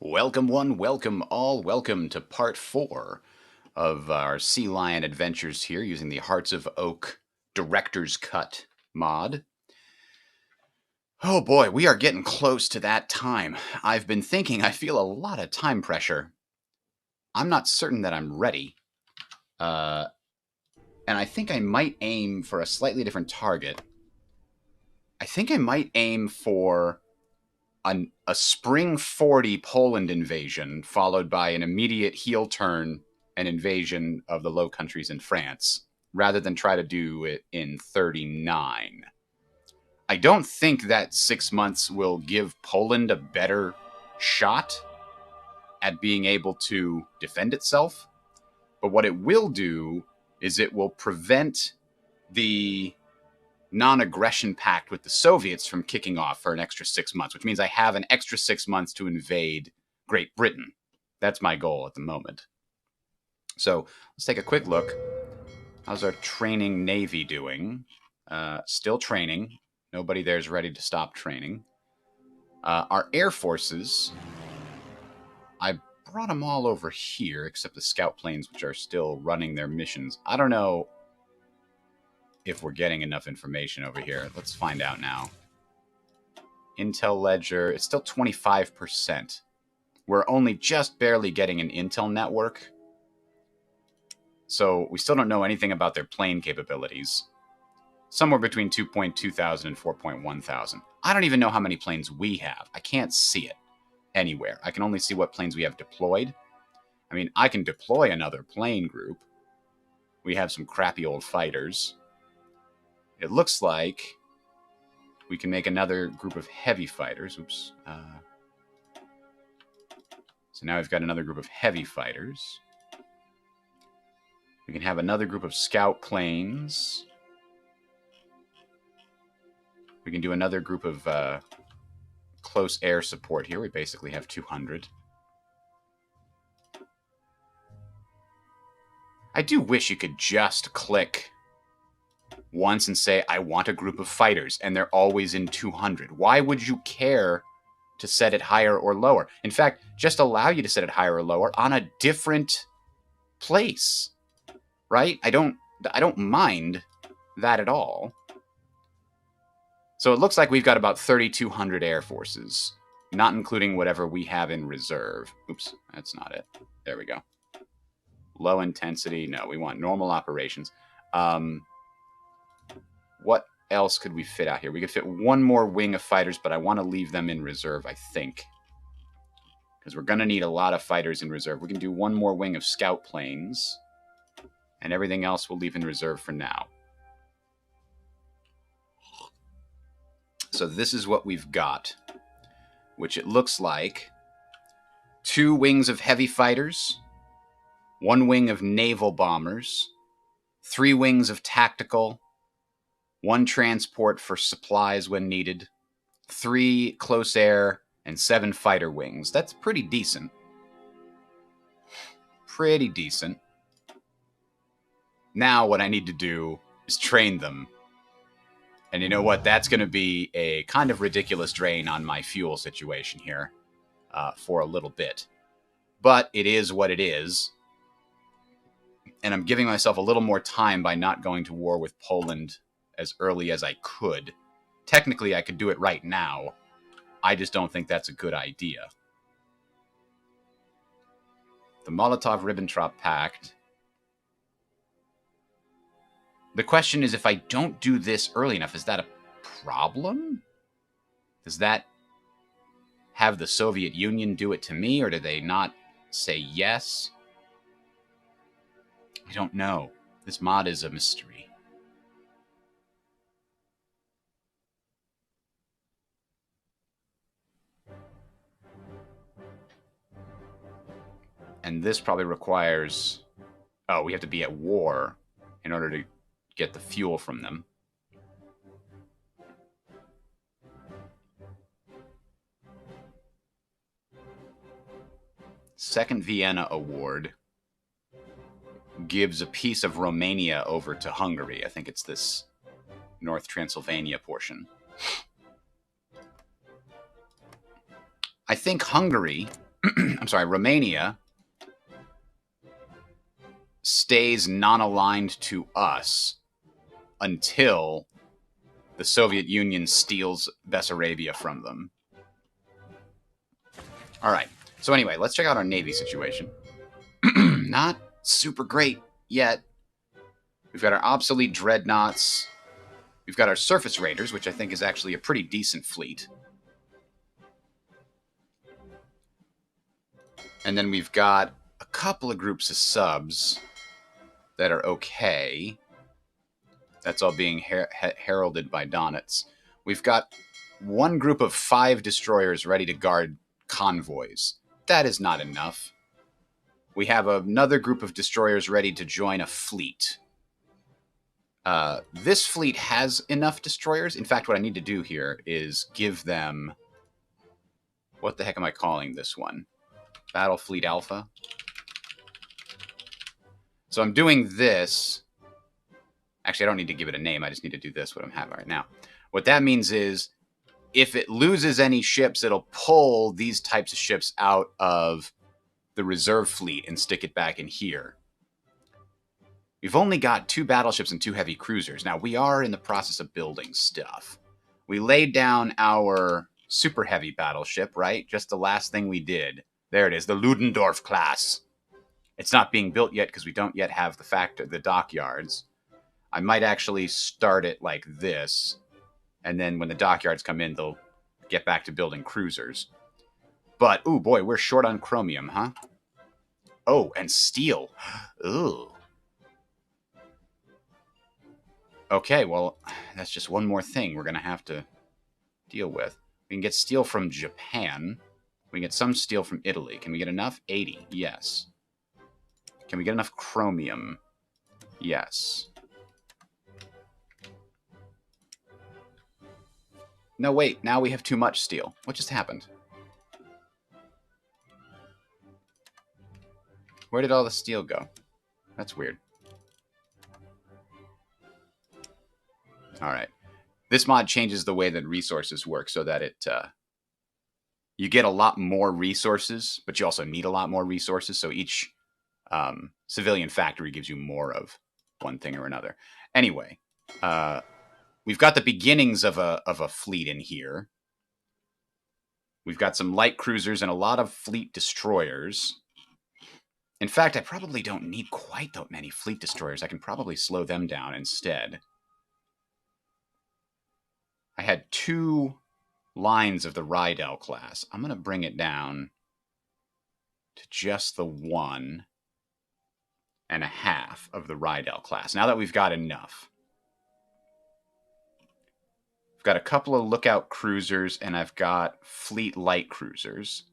Welcome one, welcome all, welcome to part 4 of our Sea Lion adventures here using the Hearts of Oak Director's Cut mod. Oh boy, we are getting close to that time. I've been thinking I feel a lot of time pressure. I'm not certain that I'm ready. And I think I might aim for a slightly different target. I think I might aim for a spring 40 Poland invasion, followed by an immediate heel turn and invasion of the Low Countries in France, rather than try to do it in 39. I don't think that 6 months will give Poland a better shot at being able to defend itself, but what it will do is it will prevent the non-aggression pact with the Soviets from kicking off for an extra 6 months, which means I have an extra 6 months to invade Great Britain. That's my goal at the moment. So let's take a quick look. How's our training Navy doing? Still training. Nobody there is ready to stop training. Our Air Forces, I brought them all over here, except the scout planes, which are still running their missions. I don't know if we're getting enough information over here. Let's find out now. Intel ledger, it's still 25%. We're only just barely getting an Intel network. So we still don't know anything about their plane capabilities. Somewhere between 2.2 thousand and 4.1 thousand. I don't even know how many planes we have. I can't see it anywhere. I can only see what planes we have deployed. I mean, I can deploy another plane group. We have some crappy old fighters. It looks like we can make another group of heavy fighters. Oops. So now we've got another group of heavy fighters. We can have another group of scout planes. We can do another group of close air support here. We basically have 200. I do wish you could just click once and say, I want a group of fighters, and they're always in 200. Why would you care to set it higher or lower? In fact, just allow you to set it higher or lower on a different place, right? I don't mind that at all. So it looks like we've got about 3,200 Air Forces, not including whatever we have in reserve. Oops, that's not it. There we go. Low intensity. No, we want normal operations. What else could we fit out here? We could fit one more wing of fighters, but I want to leave them in reserve, I think. Because we're going to need a lot of fighters in reserve. We can do one more wing of scout planes. And everything else we'll leave in reserve for now. So this is what we've got. Which it looks like 2 wings of heavy fighters. 1 wing of naval bombers. 3 wings of tactical. 1 transport for supplies when needed, 3 close air, and 7 fighter wings. That's pretty decent. Pretty decent. Now what I need to do is train them. And you know what? That's going to be a kind of ridiculous drain on my fuel situation here for a little bit. But it is what it is. And I'm giving myself a little more time by not going to war with Poland as early as I could. Technically, I could do it right now. I just don't think that's a good idea. The Molotov-Ribbentrop Pact. The question is, if I don't do this early enough, is that a problem? Does that have the Soviet Union do it to me, or do they not say yes? I don't know. This mod is a mystery. And this probably requires... Oh, we have to be at war in order to get the fuel from them. Second Vienna Award gives a piece of Romania over to Hungary. I think it's this North Transylvania portion. I think Hungary I'm sorry, Romania stays non-aligned to us until the Soviet Union steals Bessarabia from them. All right. So anyway, let's check out our Navy situation. Not super great yet. We've got our obsolete dreadnoughts. We've got our surface raiders, which I think is actually a pretty decent fleet. And then we've got a couple of groups of subs that are okay. That's all being heralded by Donitz. We've got one group of 5 destroyers ready to guard convoys. That is not enough. We have another group of destroyers ready to join a fleet. This fleet has enough destroyers. In fact, what I need to do here is give them... What the heck am I calling this one? Battle Fleet Alpha? So I'm doing this. Actually, I don't need to give it a name. I just need to do this, what I'm having right now. What that means is, if it loses any ships, it'll pull these types of ships out of the reserve fleet and stick it back in here. We've only got 2 battleships and 2 heavy cruisers. Now, we are in the process of building stuff. We laid down our super heavy battleship, right? Just the last thing we did. There it is, the Ludendorff class. It's not being built yet because we don't yet have the dockyards. I might actually start it like this, and then when the dockyards come in, they'll get back to building cruisers. But, ooh, boy, we're short on chromium, huh? Oh, and steel. Ooh. Okay, well, that's just one more thing we're going to have to deal with. We can get steel from Japan. We can get some steel from Italy. Can we get enough? 80. Yes. Can we get enough chromium? Yes. No, wait. Now we have too much steel. What just happened? Where did all the steel go? That's weird. All right. This mod changes the way that resources work so that it... you get a lot more resources, but you also need a lot more resources. So each civilian factory gives you more of one thing or another. Anyway, we've got the beginnings of a fleet in here. We've got some light cruisers and a lot of fleet destroyers. In fact, I probably don't need quite that many fleet destroyers. I can probably slow them down instead. I had 2 lines of the Rydell class. I'm going to bring it down to just the 1.5 of the Rydell class. Now that we've got enough. I've got a couple of lookout cruisers, and I've got fleet light cruisers.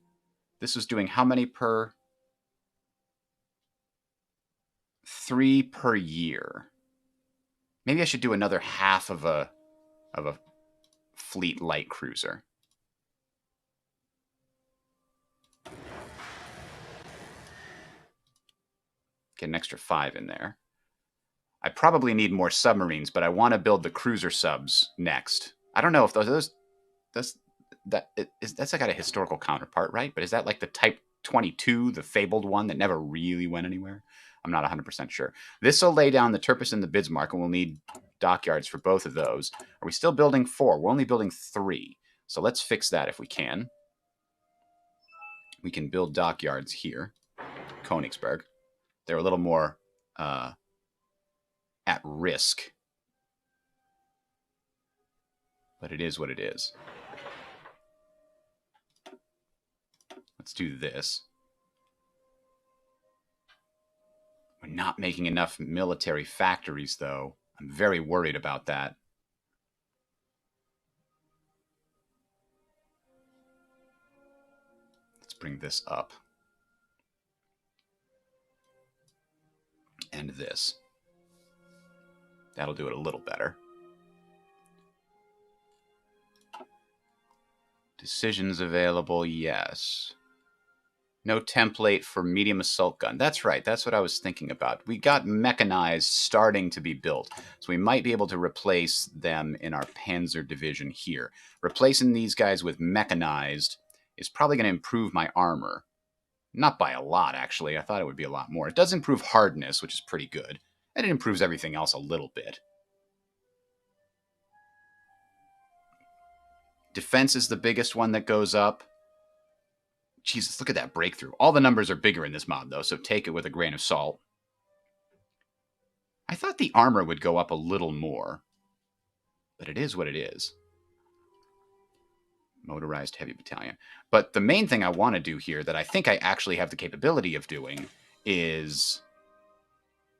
This was doing how many per? 3 per year. Maybe I should do another half of a fleet light cruiser. Get an extra 5 in there. I probably need more submarines, but I want to build the cruiser subs next. I don't know if that's got a historical counterpart, right? But is that like the Type 22, the fabled one that never really went anywhere? I'm not 100% sure. This will lay down the Turpus and the Bismarck, and we'll need dockyards for both of those. Are we still building 4? We're only building 3. So let's fix that if we can. We can build dockyards here. Königsberg. They're a little more at risk. But it is what it is. Let's do this. We're not making enough military factories, though. I'm very worried about that. Let's bring this up. And this. That'll do it a little better. Decisions available, yes. No template for medium assault gun. That's right. That's what I was thinking about. We got mechanized starting to be built. So we might be able to replace them in our Panzer division here. Replacing these guys with mechanized is probably going to improve my armor. Not by a lot, actually. I thought it would be a lot more. It does improve hardness, which is pretty good. And it improves everything else a little bit. Defense is the biggest one that goes up. Jesus, look at that breakthrough. All the numbers are bigger in this mod, though, so take it with a grain of salt. I thought the armor would go up a little more. But it is what it is. Motorized heavy battalion. But the main thing I want to do here that I think I actually have the capability of doing is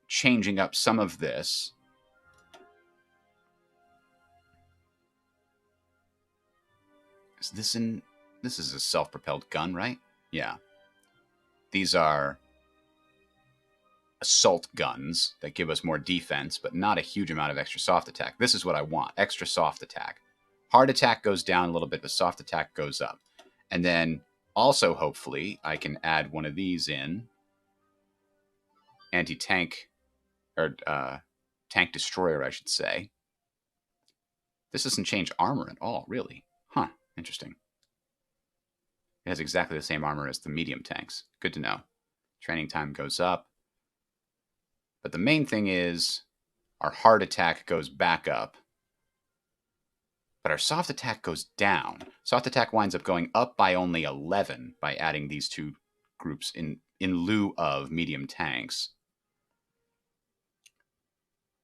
changing up some of this. Is this in... This is a self-propelled gun, right? Yeah. These are assault guns that give us more defense, but not a huge amount of extra soft attack. This is what I want. Extra soft attack. Hard attack goes down a little bit, but soft attack goes up. And then also, hopefully, I can add one of these in. Anti-tank, or tank destroyer, I should say. This doesn't change armor at all, really. Huh, interesting. It has exactly the same armor as the medium tanks. Good to know. Training time goes up. But the main thing is our hard attack goes back up. But our soft attack goes down. Soft attack winds up going up by only 11 by adding these two groups in lieu of medium tanks.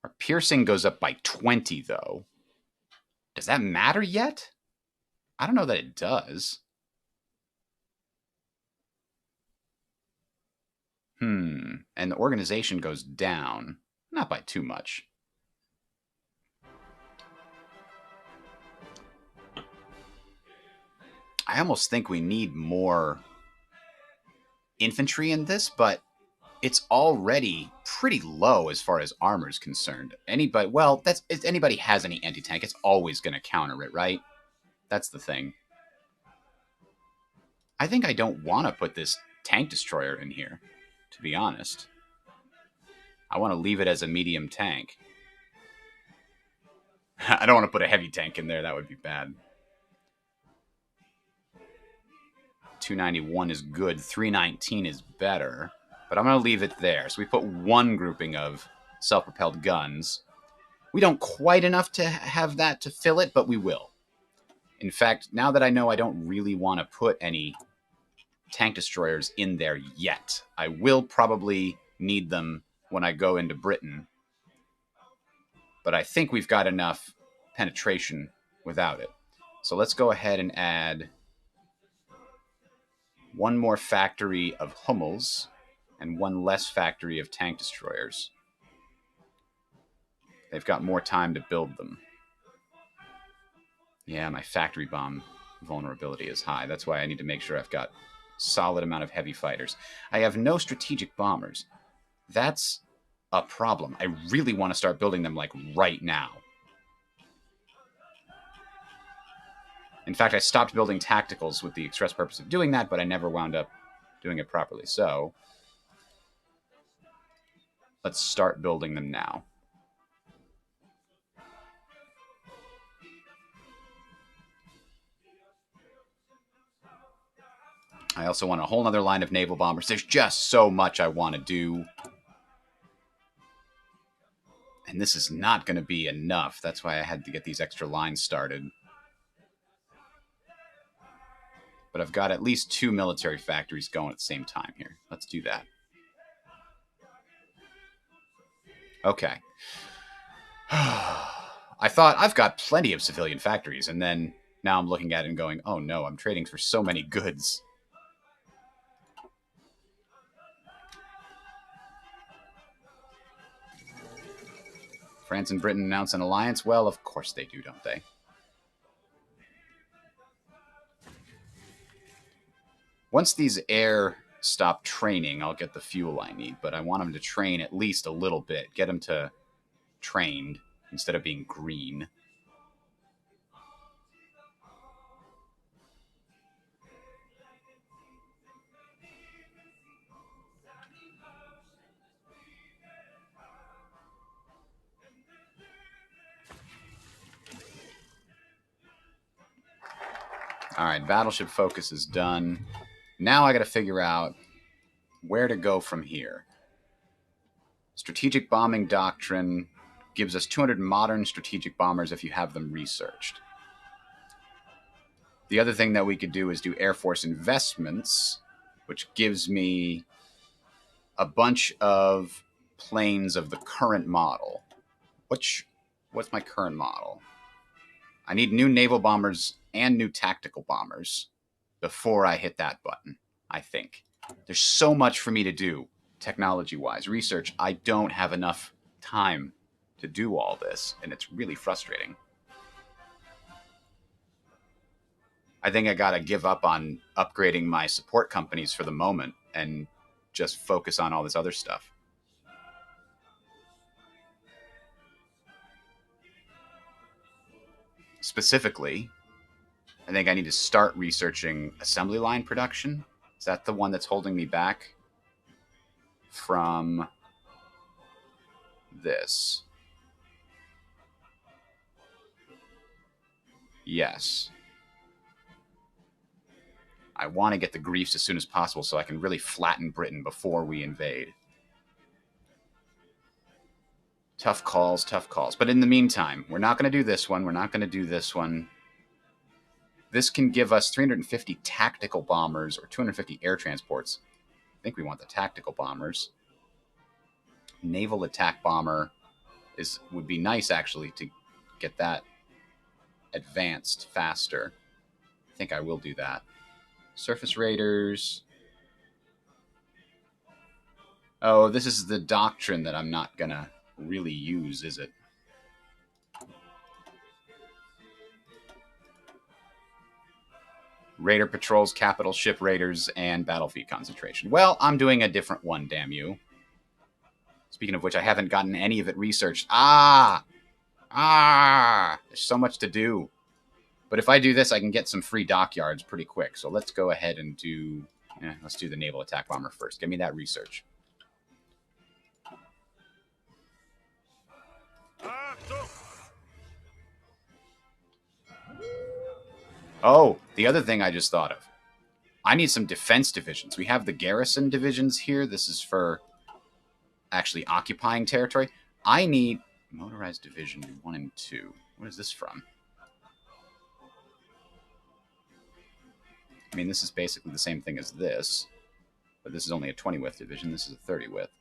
Our piercing goes up by 20, though. Does that matter yet? I don't know that it does. And the organization goes down. Not by too much. I almost think we need more infantry in this, but it's already pretty low as far as armor is concerned. Anybody, well, if anybody has any anti-tank, it's always going to counter it, right? That's the thing. I think I don't want to put this tank destroyer in here, to be honest. I want to leave it as a medium tank. I don't want to put a heavy tank in there. That would be bad. 291 is good. 319 is better. But I'm going to leave it there. So we put one grouping of self-propelled guns. We don't quite enough to have that to fill it, but we will. In fact, now that I know I don't really want to put any tank destroyers in there yet, I will probably need them when I go into Britain. But I think we've got enough penetration without it. So let's go ahead and add one more factory of Hummels and one less factory of tank destroyers. They've got more time to build them. Yeah, my factory bomb vulnerability is high. That's why I need to make sure I've got a solid amount of heavy fighters. I have no strategic bombers. That's a problem. I really want to start building them, like, right now. In fact, I stopped building tacticals with the express purpose of doing that, but I never wound up doing it properly. So let's start building them now. I also want a whole other line of naval bombers. There's just so much I want to do. And this is not going to be enough. That's why I had to get these extra lines started. But I've got at least 2 military factories going at the same time here. Let's do that. Okay. I thought I've got plenty of civilian factories, and then now I'm looking at it and going, oh no, I'm trading for so many goods. France and Britain announce an alliance? Well, of course they do, don't they? Once these air stop training, I'll get the fuel I need, but I want them to train at least a little bit. Get them to trained instead of being green. All right, Battleship focus is done. Now I got to figure out where to go from here. Strategic bombing doctrine gives us 200 modern strategic bombers if you have them researched. The other thing that we could do is do Air Force investments, which gives me a bunch of planes of the current model. What's my current model? I need new naval bombers and new tactical bombers before I hit that button, I think. There's so much for me to do, technology-wise. Research, I don't have enough time to do all this, and it's really frustrating. I think I gotta give up on upgrading my support companies for the moment and just focus on all this other stuff. Specifically, I think I need to start researching assembly line production. Is that the one that's holding me back from this? Yes. I want to get the griefs as soon as possible so I can really flatten Britain before we invade. Tough calls, tough calls. But in the meantime, we're not going to do this one. We're not going to do this one. This can give us 350 tactical bombers or 250 air transports. I think we want the tactical bombers. Naval attack bomber would be nice, actually, to get that advanced faster. I think I will do that. Surface raiders. Oh, this is the doctrine that I'm not going to really use, is it? Raider patrols, capital ship raiders, and battlefield concentration. Well, I'm doing a different one, damn you. Speaking of which, I haven't gotten any of it researched. There's so much to do. But if I do this, I can get some free dockyards pretty quick. So let's go ahead and let's do the naval attack bomber first. Give me that research. Oh, the other thing I just thought of. I need some defense divisions. We have the garrison divisions here. This is for actually occupying territory. I need motorized division 1 and 2. What is this from? I mean, this is basically the same thing as this, but this is only a 20 width division. This is a 30 width.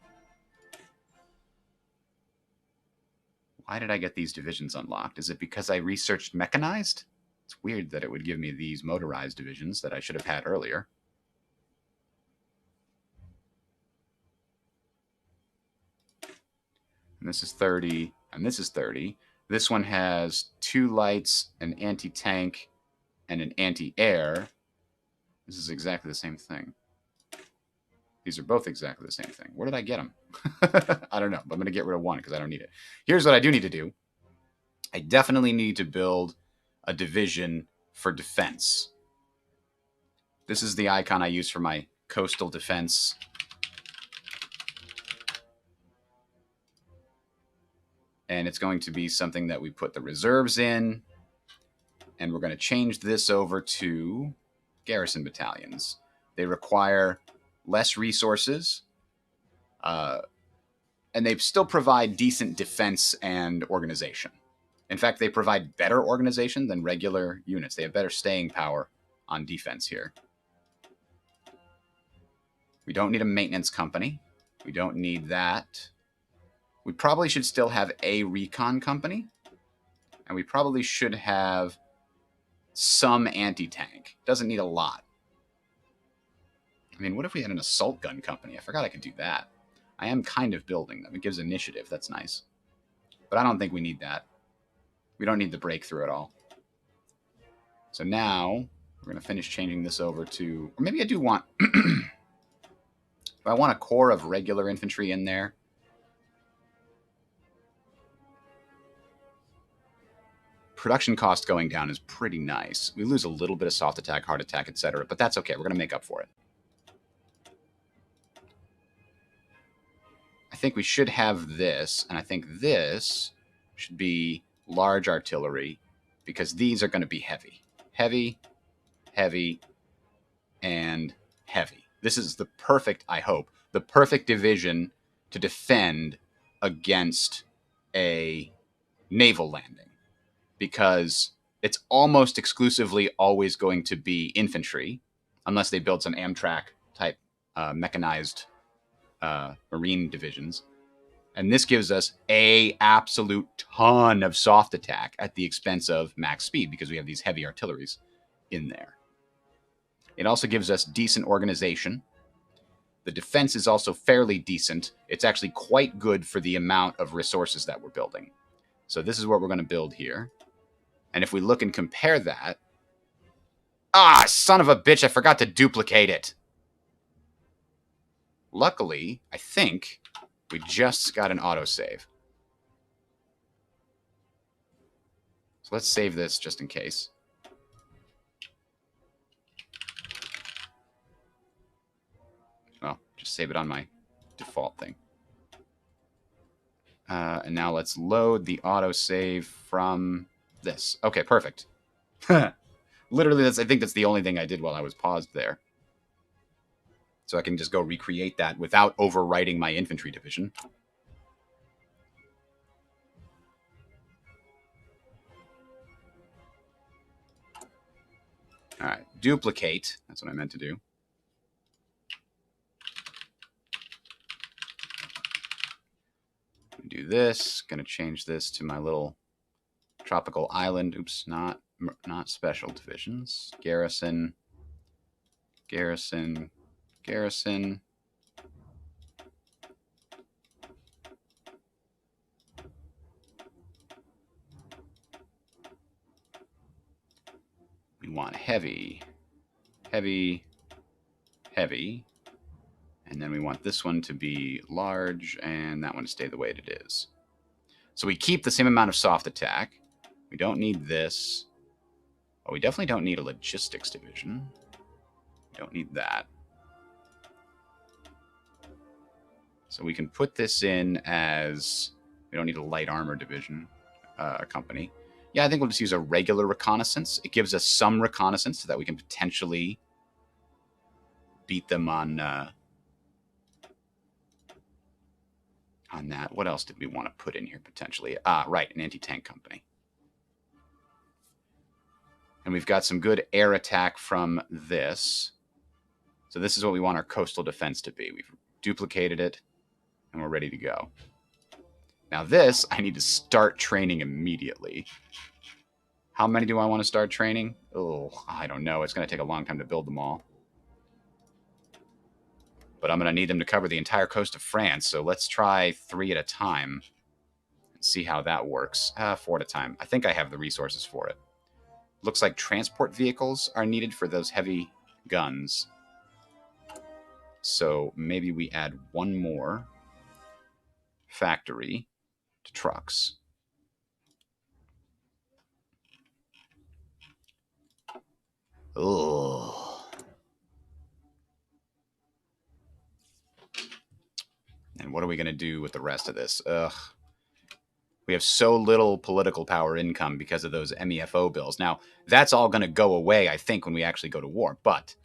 Why did I get these divisions unlocked? Is it because I researched mechanized? It's weird that it would give me these motorized divisions that I should have had earlier. And this is 30, and this is 30. This one has 2 lights, an anti-tank, and an anti-air. This is exactly the same thing. These are both exactly the same thing. Where did I get them? I don't know, but I'm going to get rid of one because I don't need it. Here's what I do need to do. I definitely need to build a division for defense. This is the icon I use for my coastal defense. And it's going to be something that we put the reserves in. And we're going to change this over to garrison battalions. They require less resources, and they still provide decent defense and organization. In fact, they provide better organization than regular units. They have better staying power on defense here. We don't need a maintenance company. We don't need that. We probably should still have a recon company, and we probably should have some anti-tank. Doesn't need a lot. I mean, what if we had an assault gun company? I forgot I could do that. I am kind of building them. It gives initiative. That's nice. But I don't think we need that. We don't need the breakthrough at all. So now we're going to finish changing this over to... Or maybe I do want... I want a core of regular infantry in there. Production cost going down is pretty nice. We lose a little bit of soft attack, hard attack, etc. But that's okay. We're going to make up for it. I think we should have this, and I think this should be large artillery, because these are going to be heavy. Heavy, heavy, and heavy. This is the perfect, I hope, the perfect division to defend against a naval landing, because it's almost exclusively always going to be infantry, unless they build some Amtrak type mechanized marine divisions. And this gives us a absolute ton of soft attack at the expense of max speed, because we have these heavy artilleries in there. It also gives us decent organization. The defense is also fairly decent. It's actually quite good for the amount of resources that we're building. So this is what we're going to build here. And if we look and compare that... Ah, son of a bitch, I forgot to duplicate it. Luckily, I think we just got an autosave. So let's save this just in case. Well, just save it on my default thing. And now let's load the autosave from this. Okay, perfect. Literally, I think that's the only thing I did while I was paused there. So I can just go recreate that without overwriting my infantry division. All right, duplicate. That's what I meant to do. Do this. Gonna change this to my little tropical island. Oops, not special divisions. Garrison. Garrison. Garrison. We want heavy, heavy, heavy. And then we want this one to be large and that one to stay the way it is. So we keep the same amount of soft attack. We don't need this. Oh, we definitely don't need a logistics division. We don't need that. So we can put this in as... We don't need a light armor division company. Yeah, I think we'll just use a regular reconnaissance. It gives us some reconnaissance so that we can potentially beat them on that. What else did we want to put in here potentially? Ah, right, an anti-tank company. And we've got some good air attack from this. So this is what we want our coastal defense to be. We've duplicated it, and we're ready to go. Now this, I need to start training immediately. How many do I want to start training? Oh, I don't know. It's going to take a long time to build them all. But I'm going to need them to cover the entire coast of France, so let's try 3 at a time and see how that works. 4 at a time. I think I have the resources for it. Looks like transport vehicles are needed for those heavy guns. So maybe we add 1 more factory to trucks. Ugh. And what are we going to do with the rest of this? Ugh. We have so little political power income because of those MEFO bills. Now, that's all going to go away, I think, when we actually go to war. But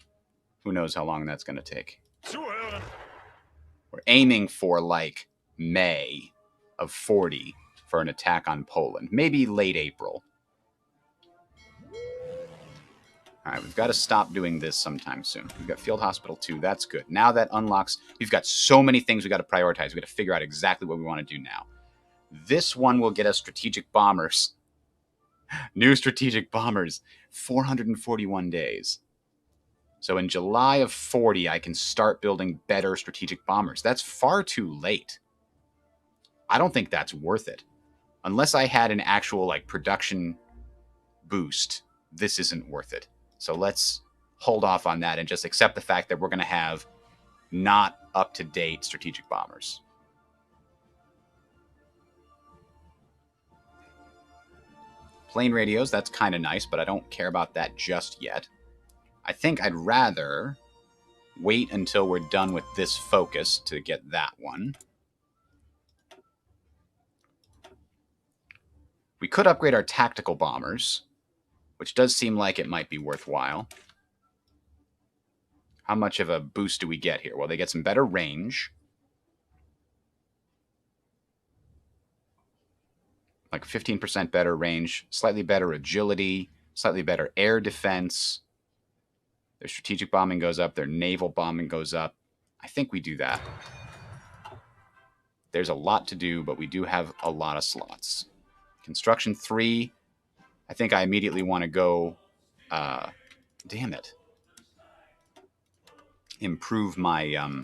who knows how long that's going to take. We're aiming for, like, May of 40 for an attack on Poland. Maybe late April. All right, we've got to stop doing this sometime soon. We've got Field Hospital 2. That's good. Now that unlocks... We've got so many things we've got to prioritize. We've got to figure out exactly what we want to do now. This one will get us strategic bombers. New strategic bombers. 441 days. So in July of 40, I can start building better strategic bombers. That's far too late. I don't think that's worth it. Unless I had an actual, like, production boost, this isn't worth it. So let's hold off on that and just accept the fact that we're going to have not up-to-date strategic bombers. Plane radios, that's kind of nice, but I don't care about that just yet. I think I'd rather wait until we're done with this focus to get that one. We could upgrade our tactical bombers, which does seem like it might be worthwhile. How much of a boost do we get here? Well, they get some better range. Like 15% better range, slightly better agility, slightly better air defense. Their strategic bombing goes up. Their naval bombing goes up. I think we do that. There's a lot to do, but we do have a lot of slots. Construction 3. I think I immediately want to go... damn it. Improve my...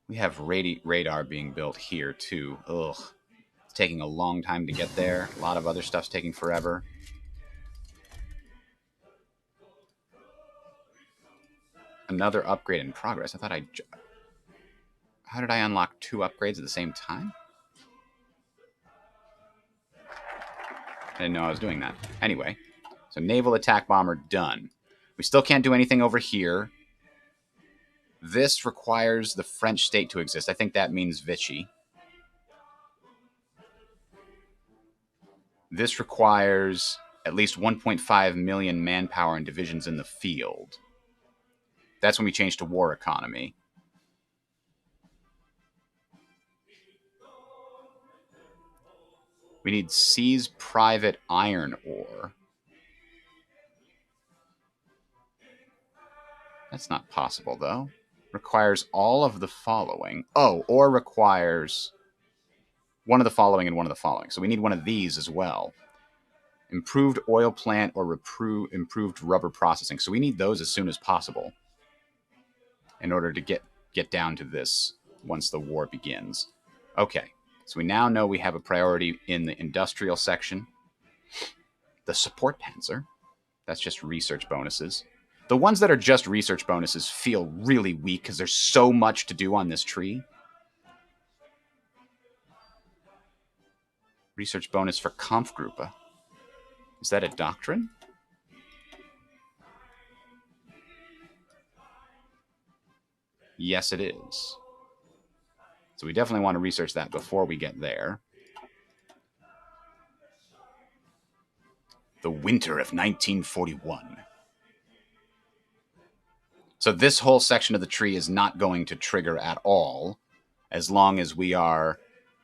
We have radar being built here, too. Ugh. It's taking a long time to get there. A lot of other stuff's taking forever. Another upgrade in progress. I thought I... How did I unlock 2 upgrades at the same time? I didn't know I was doing that. Anyway, so naval attack bomber done. We still can't do anything over here. This requires the French state to exist. I think that means Vichy. This requires at least 1.5 million manpower and divisions in the field. That's when we change to war economy. We need seize private iron ore. That's not possible, though. Requires all of the following. Oh, or requires one of the following and one of the following. So we need one of these as well. Improved oil plant or improved rubber processing. So we need those as soon as possible in order to get down to this once the war begins. Okay, so we now know we have a priority in the industrial section. The support panzer. That's just research bonuses. The ones that are just research bonuses feel really weak because there's so much to do on this tree. Research bonus for Kampfgruppe. Is that a doctrine? Yes, it is. So we definitely want to research that before we get there. The winter of 1941. So this whole section of the tree is not going to trigger at all as long as we are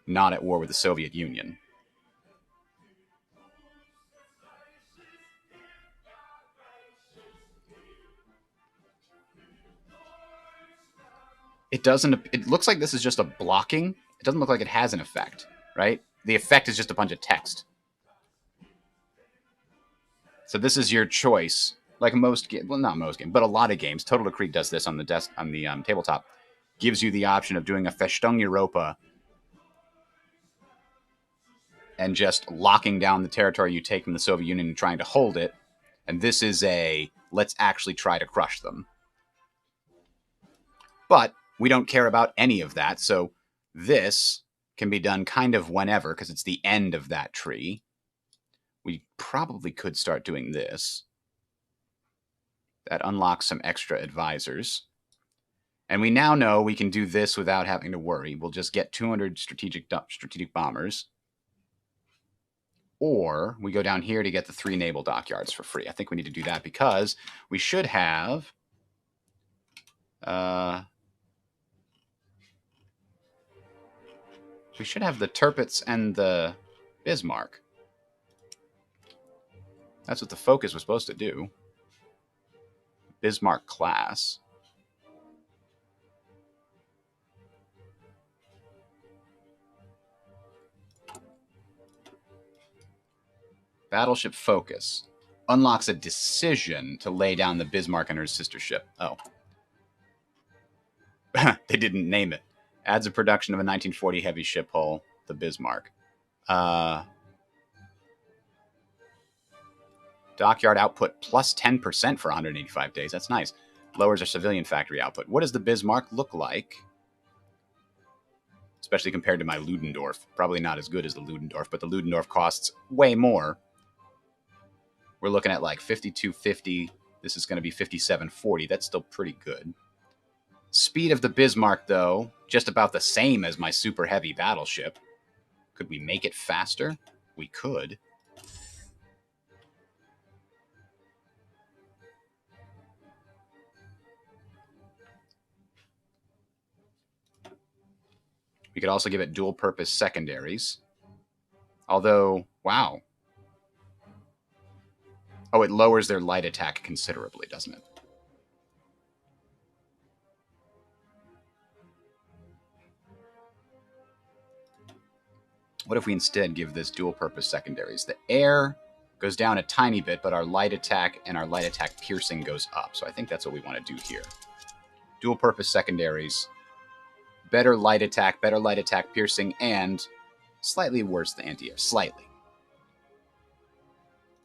not at war with the Soviet Union. It looks like this is just a blocking. It doesn't look like it has an effect, right? The effect is just a bunch of text. So this is your choice. Like most games, well, not most games, but a lot of games. Total Decree does this on the tabletop. Gives you the option of doing a Festung Europa and just locking down the territory you take from the Soviet Union and trying to hold it. And this is a, let's actually try to crush them. But we don't care about any of that, so this can be done kind of whenever, because it's the end of that tree. We probably could start doing this. That unlocks some extra advisors. And we now know we can do this without having to worry. We'll just get 200 strategic bombers. Or we go down here to get the 3 naval dockyards for free. I think we need to do that because we should have... we should have the Tirpitz and the Bismarck. That's what the focus was supposed to do. Bismarck class. Battleship focus. Unlocks a decision to lay down the Bismarck and her sister ship. Oh. They didn't name it. Adds a production of a 1940 heavy ship hull, the Bismarck. Dockyard output plus 10% for 185 days. That's nice. Lowers our civilian factory output. What does the Bismarck look like? Especially compared to my Ludendorff. Probably not as good as the Ludendorff, but the Ludendorff costs way more. We're looking at like 5250. This is going to be 5740. That's still pretty good. Speed of the Bismarck, though, just about the same as my super heavy battleship. Could we make it faster? We could. We could also give it dual-purpose secondaries. Although, wow. Oh, it lowers their light attack considerably, doesn't it? What if we instead give this dual-purpose secondaries? The air goes down a tiny bit, but our light attack and our light attack piercing goes up. So I think that's what we want to do here. Dual-purpose secondaries, better light attack piercing, and slightly worse than anti-air. Slightly.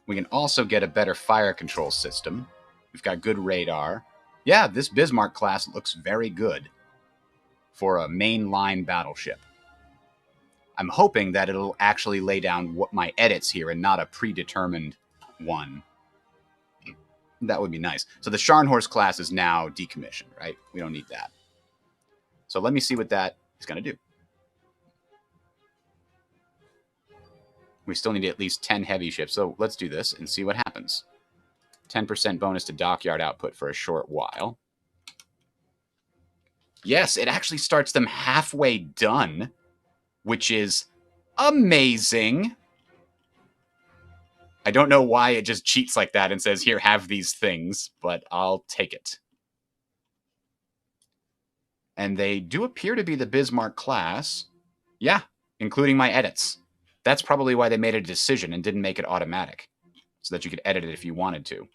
We can also get a better fire control system. We've got good radar. Yeah, this Bismarck class looks very good for a mainline battleship. I'm hoping that it'll actually lay down what my edits here and not a predetermined one. That would be nice. So the Scharnhorst class is now decommissioned, right? We don't need that. So let me see what that is going to do. We still need at least 10 heavy ships, so let's do this and see what happens. 10% bonus to dockyard output for a short while. Yes, it actually starts them halfway done, which is amazing. I don't know why it just cheats like that and says, here, have these things, but I'll take it. And they do appear to be the Bismarck class. Yeah, including my edits. That's probably why they made a decision and didn't make it automatic, so that you could edit it if you wanted to.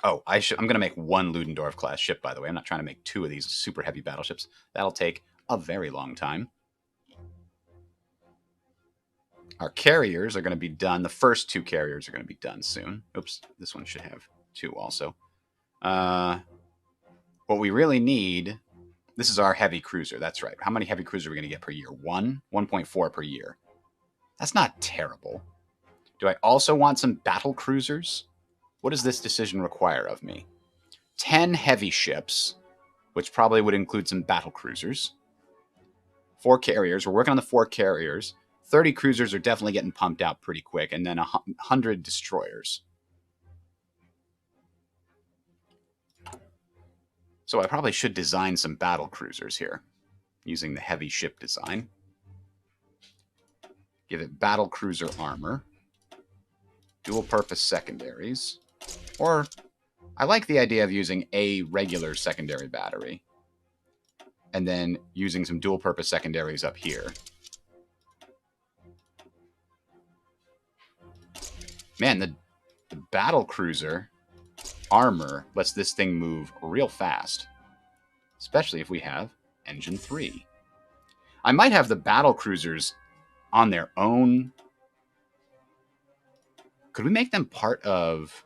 Oh, I'm going to make one Ludendorff-class ship, by the way. I'm not trying to make 2 of these super heavy battleships. That'll take a very long time. Our carriers are going to be done. The first 2 carriers are going to be done soon. Oops, this one should have 2 also. What we really need... This is our heavy cruiser. That's right. How many heavy cruisers are we going to get per year? 1? 1.4 per year. That's not terrible. Do I also want some battle cruisers? What does this decision require of me? 10 heavy ships, which probably would include some battle cruisers. 4 carriers. We're working on the 4 carriers. 30 cruisers are definitely getting pumped out pretty quick. And then 100 destroyers. So I probably should design some battle cruisers here, using the heavy ship design. Give it battle cruiser armor, dual-purpose secondaries, or I like the idea of using a regular secondary battery, and then using some dual-purpose secondaries up here. Man, the battle cruiser armor lets this thing move real fast, especially if we have engine 3. I might have the battle cruisers on their own. Could we make them part of,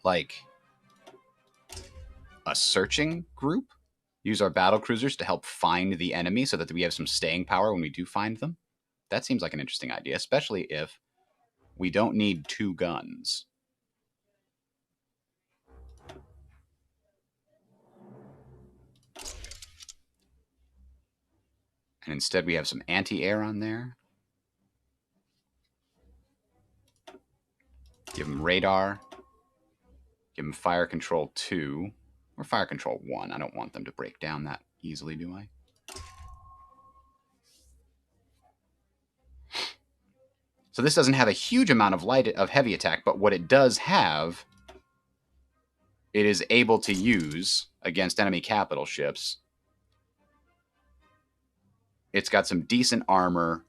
like, a searching group? Use our battle cruisers to help find the enemy so that we have some staying power when we do find them? That seems like an interesting idea, especially if we don't need 2 guns. And instead we have some anti-air on there. Give them radar. Give them fire control 2. Or fire control 1. I don't want them to break down that easily, do I? So this doesn't have a huge amount of heavy attack, but what it does have, it is able to use against enemy capital ships. It's got some decent armor,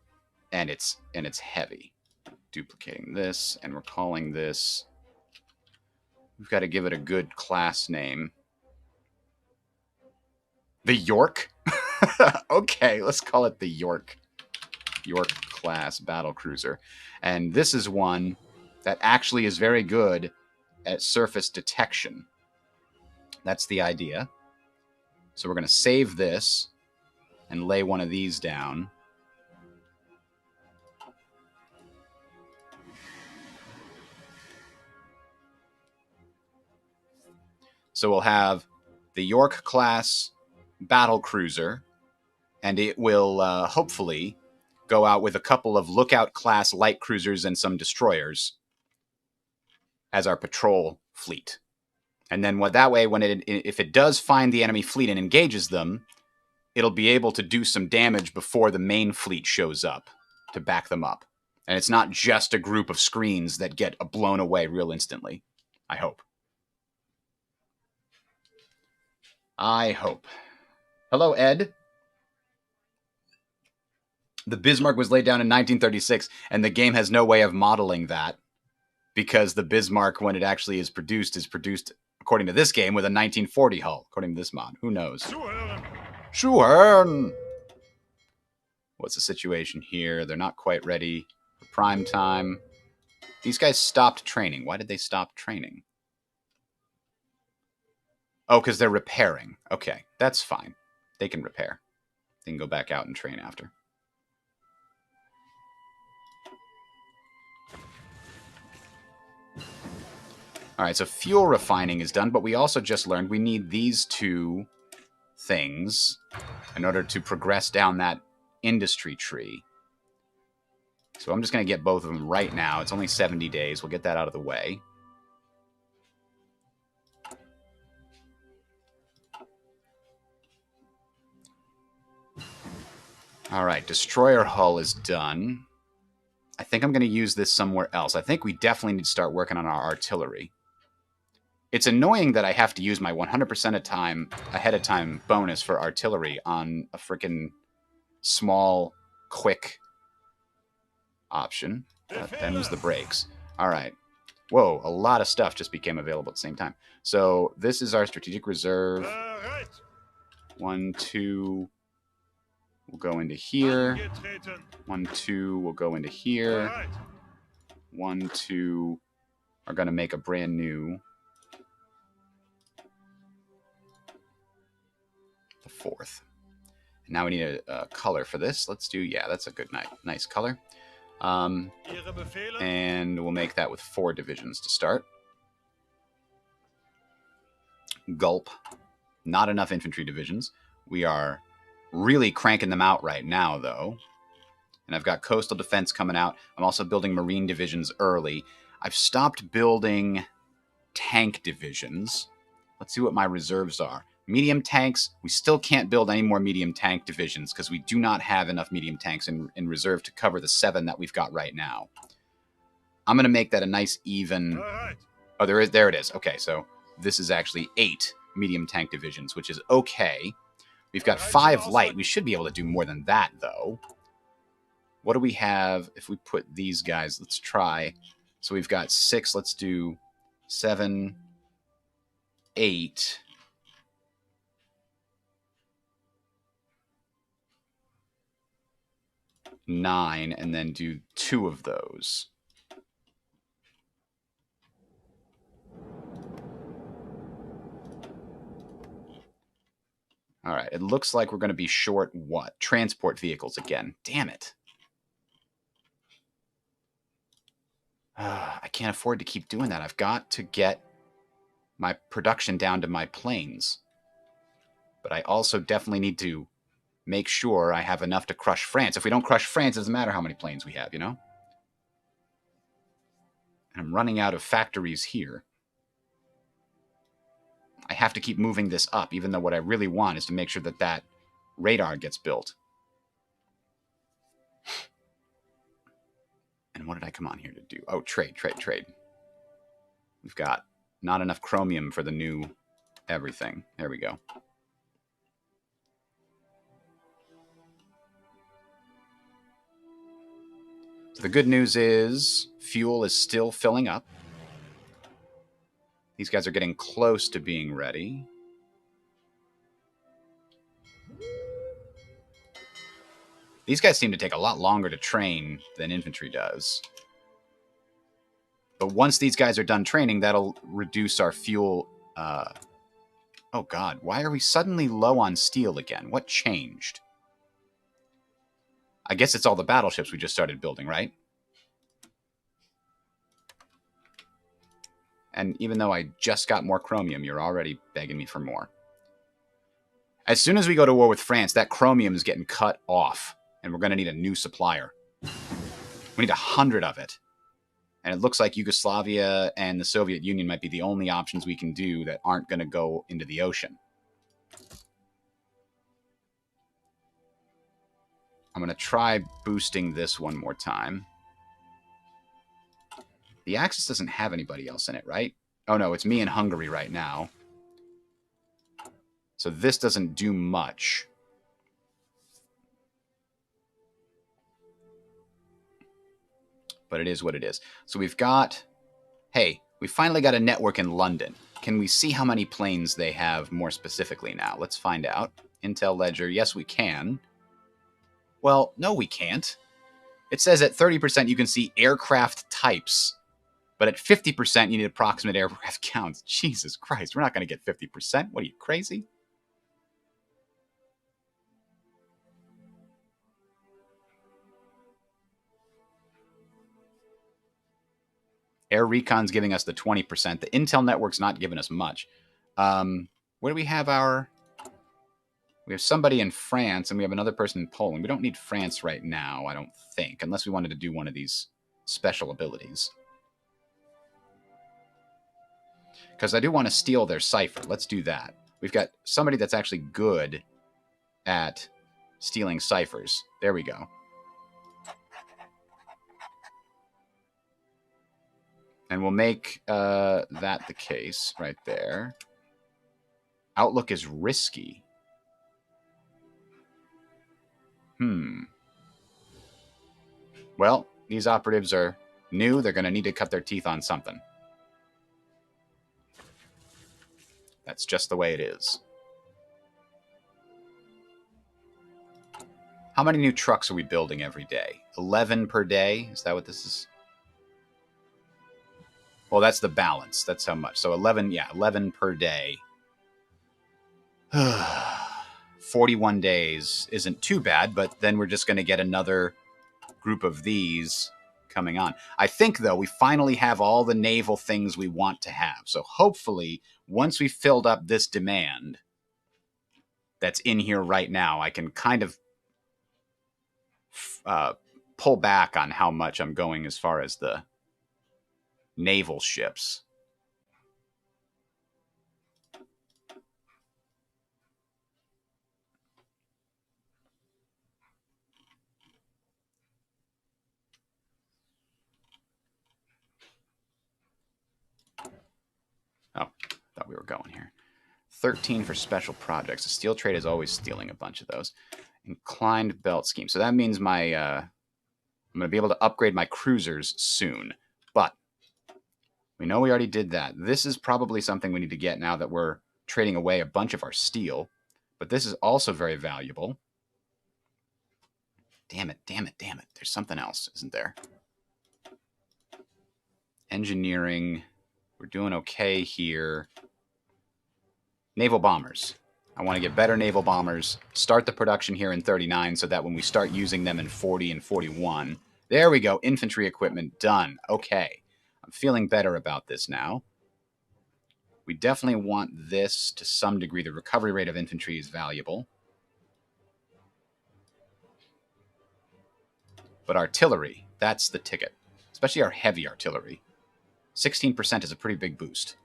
and it's heavy. Duplicating this, and we're calling this... We've got to give it a good class name. The York? Okay, let's call it the York. York class battle cruiser. And this is one that actually is very good at surface detection. That's the idea. So we're going to save this and lay one of these down. So we'll have the York class battle cruiser, and it will hopefully go out with a couple of Lookout class light cruisers and some destroyers as our patrol fleet. And then that way, if it does find the enemy fleet and engages them, it'll be able to do some damage before the main fleet shows up to back them up. And it's not just a group of screens that get blown away real instantly. I hope. I hope. Hello, Ed. The Bismarck was laid down in 1936, and the game has no way of modeling that because the Bismarck, when it actually is produced, according to this game, with a 1940 hull, according to this mod. Who knows? Schuhern! What's the situation here? They're not quite ready for prime time. These guys stopped training. Why did they stop training? Oh, because they're repairing. Okay, that's fine. They can repair. They can go back out and train after. All right, so fuel refining is done, but we also just learned we need these two things in order to progress down that industry tree. So I'm just going to get both of them right now. It's only 70 days. We'll get that out of the way. All right, destroyer hull is done. I think I'm going to use this somewhere else. I think we definitely need to start working on our artillery. It's annoying that I have to use my 100% ahead of time bonus for artillery on a freaking small, quick option. Them's the brakes. All right. Whoa, a lot of stuff just became available at the same time. So this is our strategic reserve. 1, 2... We'll go into here. 1, 2, we'll go into here. 1, 2 are going to make a brand new. The 4th. And now we need a color for this. Let's do, yeah, that's a good, nice color. And we'll make that with 4 divisions to start. Gulp. Not enough infantry divisions. We are really cranking them out right now, though. And I've got coastal defense coming out. I'm also building marine divisions early. I've stopped building tank divisions. Let's see what my reserves are. Medium tanks, we still can't build any more medium tank divisions because we do not have enough medium tanks in reserve to cover the 7 that we've got right now. I'm going to make that a nice even... Oh, there it is. Okay, so this is actually 8 medium tank divisions, which is okay. We've got 5 light. We should be able to do more than that, though. What do we have if we put these guys? Let's try. So we've got 6. Let's do 7, 8... 9, and then do 2 of those. All right, it looks like we're going to be short what? Transport vehicles again. Damn it. I can't afford to keep doing that. I've got to get my production down to my planes. But I also definitely need to make sure I have enough to crush France. If we don't crush France, it doesn't matter how many planes we have, you know? And I'm running out of factories here. I have to keep moving this up, even though what I really want is to make sure that that radar gets built. And what did I come on here to do? Oh, trade. We've got not enough chromium for the new everything. There we go. So the good news is fuel is still filling up. These guys are getting close to being ready. These guys seem to take a lot longer to train than infantry does. But once these guys are done training, that'll reduce our fuel. Oh god, why are we suddenly low on steel again? What changed? I guess it's all the battleships we just started building, right? And even though I just got more chromium, you're already begging me for more. As soon as we go to war with France, that chromium is getting cut off. And we're going to need a new supplier. We need 100 of it. And it looks like Yugoslavia and the Soviet Union might be the only options we can do that aren't going to go into the ocean. I'm going to try boosting this one more time. The Axis doesn't have anybody else in it, right? Oh, no, it's me and Hungary right now. So this doesn't do much. But it is what it is. So we've got... Hey, we finally got a network in London. Can we see how many planes they have more specifically now? Let's find out. Intel Ledger, yes, we can. Well, no, we can't. It says at 30% you can see aircraft types. But at 50% you need approximate aircraft counts. Jesus Christ, we're not going to get 50%. What are you, crazy? Air Recon's giving us the 20%. The Intel network's not giving us much. Where do we have our... We have somebody in France, and we have another person in Poland. We don't need France right now, I don't think, unless we wanted to do one of these special abilities. Because I do want to steal their cipher. Let's do that. We've got somebody that's actually good at stealing ciphers. There we go. And we'll make that the case right there. Outlook is risky. Well, these operatives are new. They're going to need to cut their teeth on something. That's just the way it is. How many new trucks are we building every day? 11 per day? Is that what this is? Well, that's the balance. That's how much. So 11, yeah, 11 per day. 41 days isn't too bad, but then we're just going to get another group of these coming on. I think, though, we finally have all the naval things we want to have. So hopefully, once we've filled up this demand that's in here right now, I can kind of pull back on how much I'm going as far as the naval ships. Oh, thought we were going here. 13 for special projects. The steel trade is always stealing a bunch of those. Inclined belt scheme. So that means my I'm going to be able to upgrade my cruisers soon. But we know we already did that. This is probably something we need to get now that we're trading away a bunch of our steel. But this is also very valuable. Damn it, damn it, damn it. There's something else, isn't there? Engineering. We're doing okay here. Naval bombers. I want to get better naval bombers. Start the production here in 39 so that when we start using them in 40 and 41. There we go. Infantry equipment done. Okay. I'm feeling better about this now. We definitely want this to some degree. The recovery rate of infantry is valuable. But artillery, that's the ticket. Especially our heavy artillery. 16% is a pretty big boost.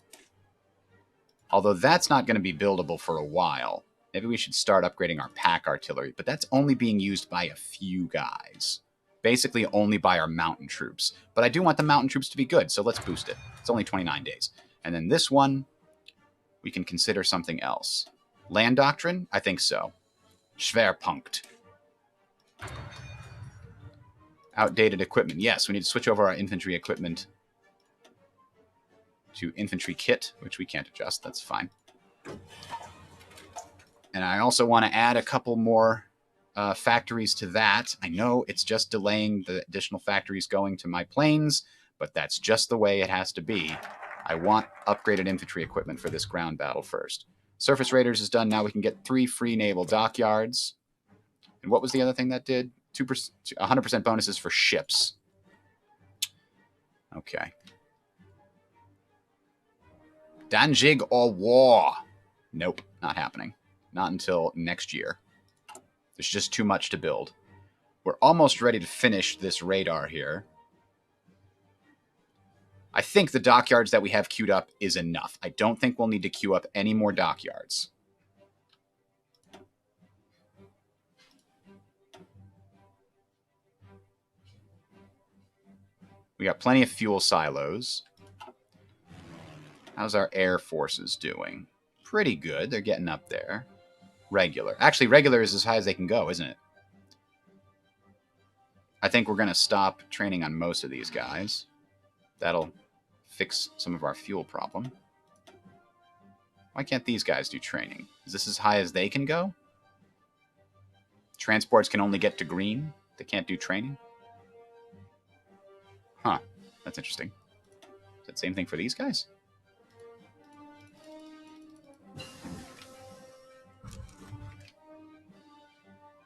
Although that's not going to be buildable for a while. Maybe we should start upgrading our pack artillery. But that's only being used by a few guys. Basically only by our mountain troops. But I do want the mountain troops to be good, so let's boost it. It's only 29 days. And then this one, we can consider something else. Land doctrine? I think so. Schwerpunkt. Outdated equipment. Yes, we need to switch over our infantry equipment to infantry kit, which we can't adjust. That's fine. And I also want to add a couple more factories to that. I know it's just delaying the additional factories going to my planes, but that's just the way it has to be. I want upgraded infantry equipment for this ground battle first. Surface raiders is done. Now we can get 3 free naval dockyards. And what was the other thing that did? 100% bonuses for ships. Okay. Danzig or war? Nope, not happening. Not until next year. There's just too much to build. We're almost ready to finish this radar here. I think the dockyards that we have queued up is enough. I don't think we'll need to queue up any more dockyards. We got plenty of fuel silos. How's our air forces doing? Pretty good. They're getting up there. Regular. Actually, regular is as high as they can go, isn't it? I think we're going to stop training on most of these guys. That'll fix some of our fuel problem. Why can't these guys do training? Is this as high as they can go? Transports can only get to green. They can't do training? Huh. That's interesting. Is that the same thing for these guys?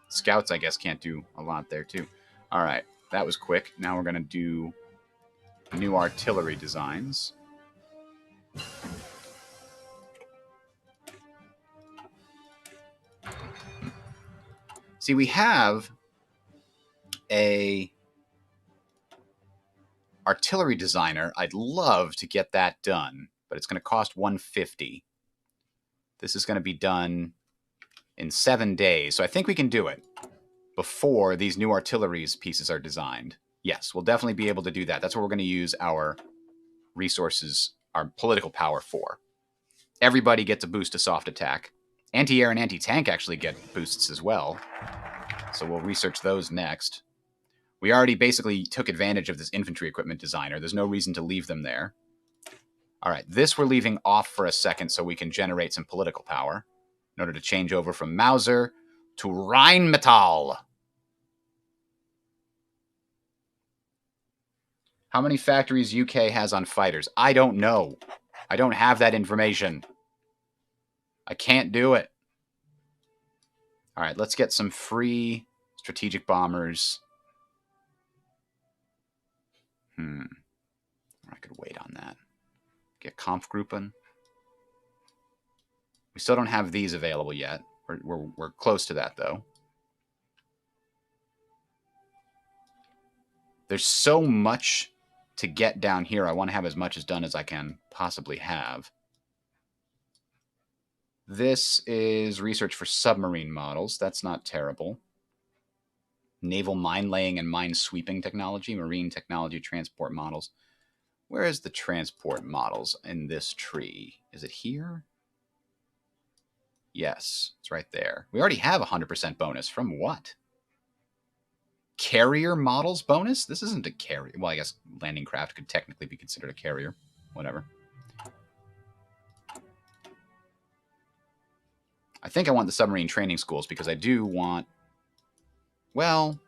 Scouts, I guess, can't do a lot there, too. All right. That was quick. Now we're going to do new artillery designs. See, we have a artillery designer. I'd love to get that done, but it's going to cost $150. This is going to be done in 7 days, so I think we can do it before these new artillery pieces are designed. Yes, we'll definitely be able to do that. That's what we're going to use our resources, our political power for. Everybody gets a boost to soft attack. Anti-air and anti-tank actually get boosts as well, so we'll research those next. We already basically took advantage of this infantry equipment designer. There's no reason to leave them there. All right, this we're leaving off for a second so we can generate some political power in order to change over from Mauser to Rheinmetall. How many factories UK has on fighters? I don't know. I don't have that information. I can't do it. All right, let's get some free strategic bombers. I could wait on that. Get Kampfgruppen. We still don't have these available yet. We're close to that, though. There's so much to get down here. I want to have as much as done as I can possibly have. This is research for submarine models. That's not terrible. Naval mine laying and mine sweeping technology, marine technology, transport models. Where is the transport models in this tree? Is it here? Yes, it's right there. We already have 100% bonus. From what? Carrier models bonus? This isn't a carrier. Well, I guess landing craft could technically be considered a carrier. Whatever. I think I want the submarine training schools because I do want... Well...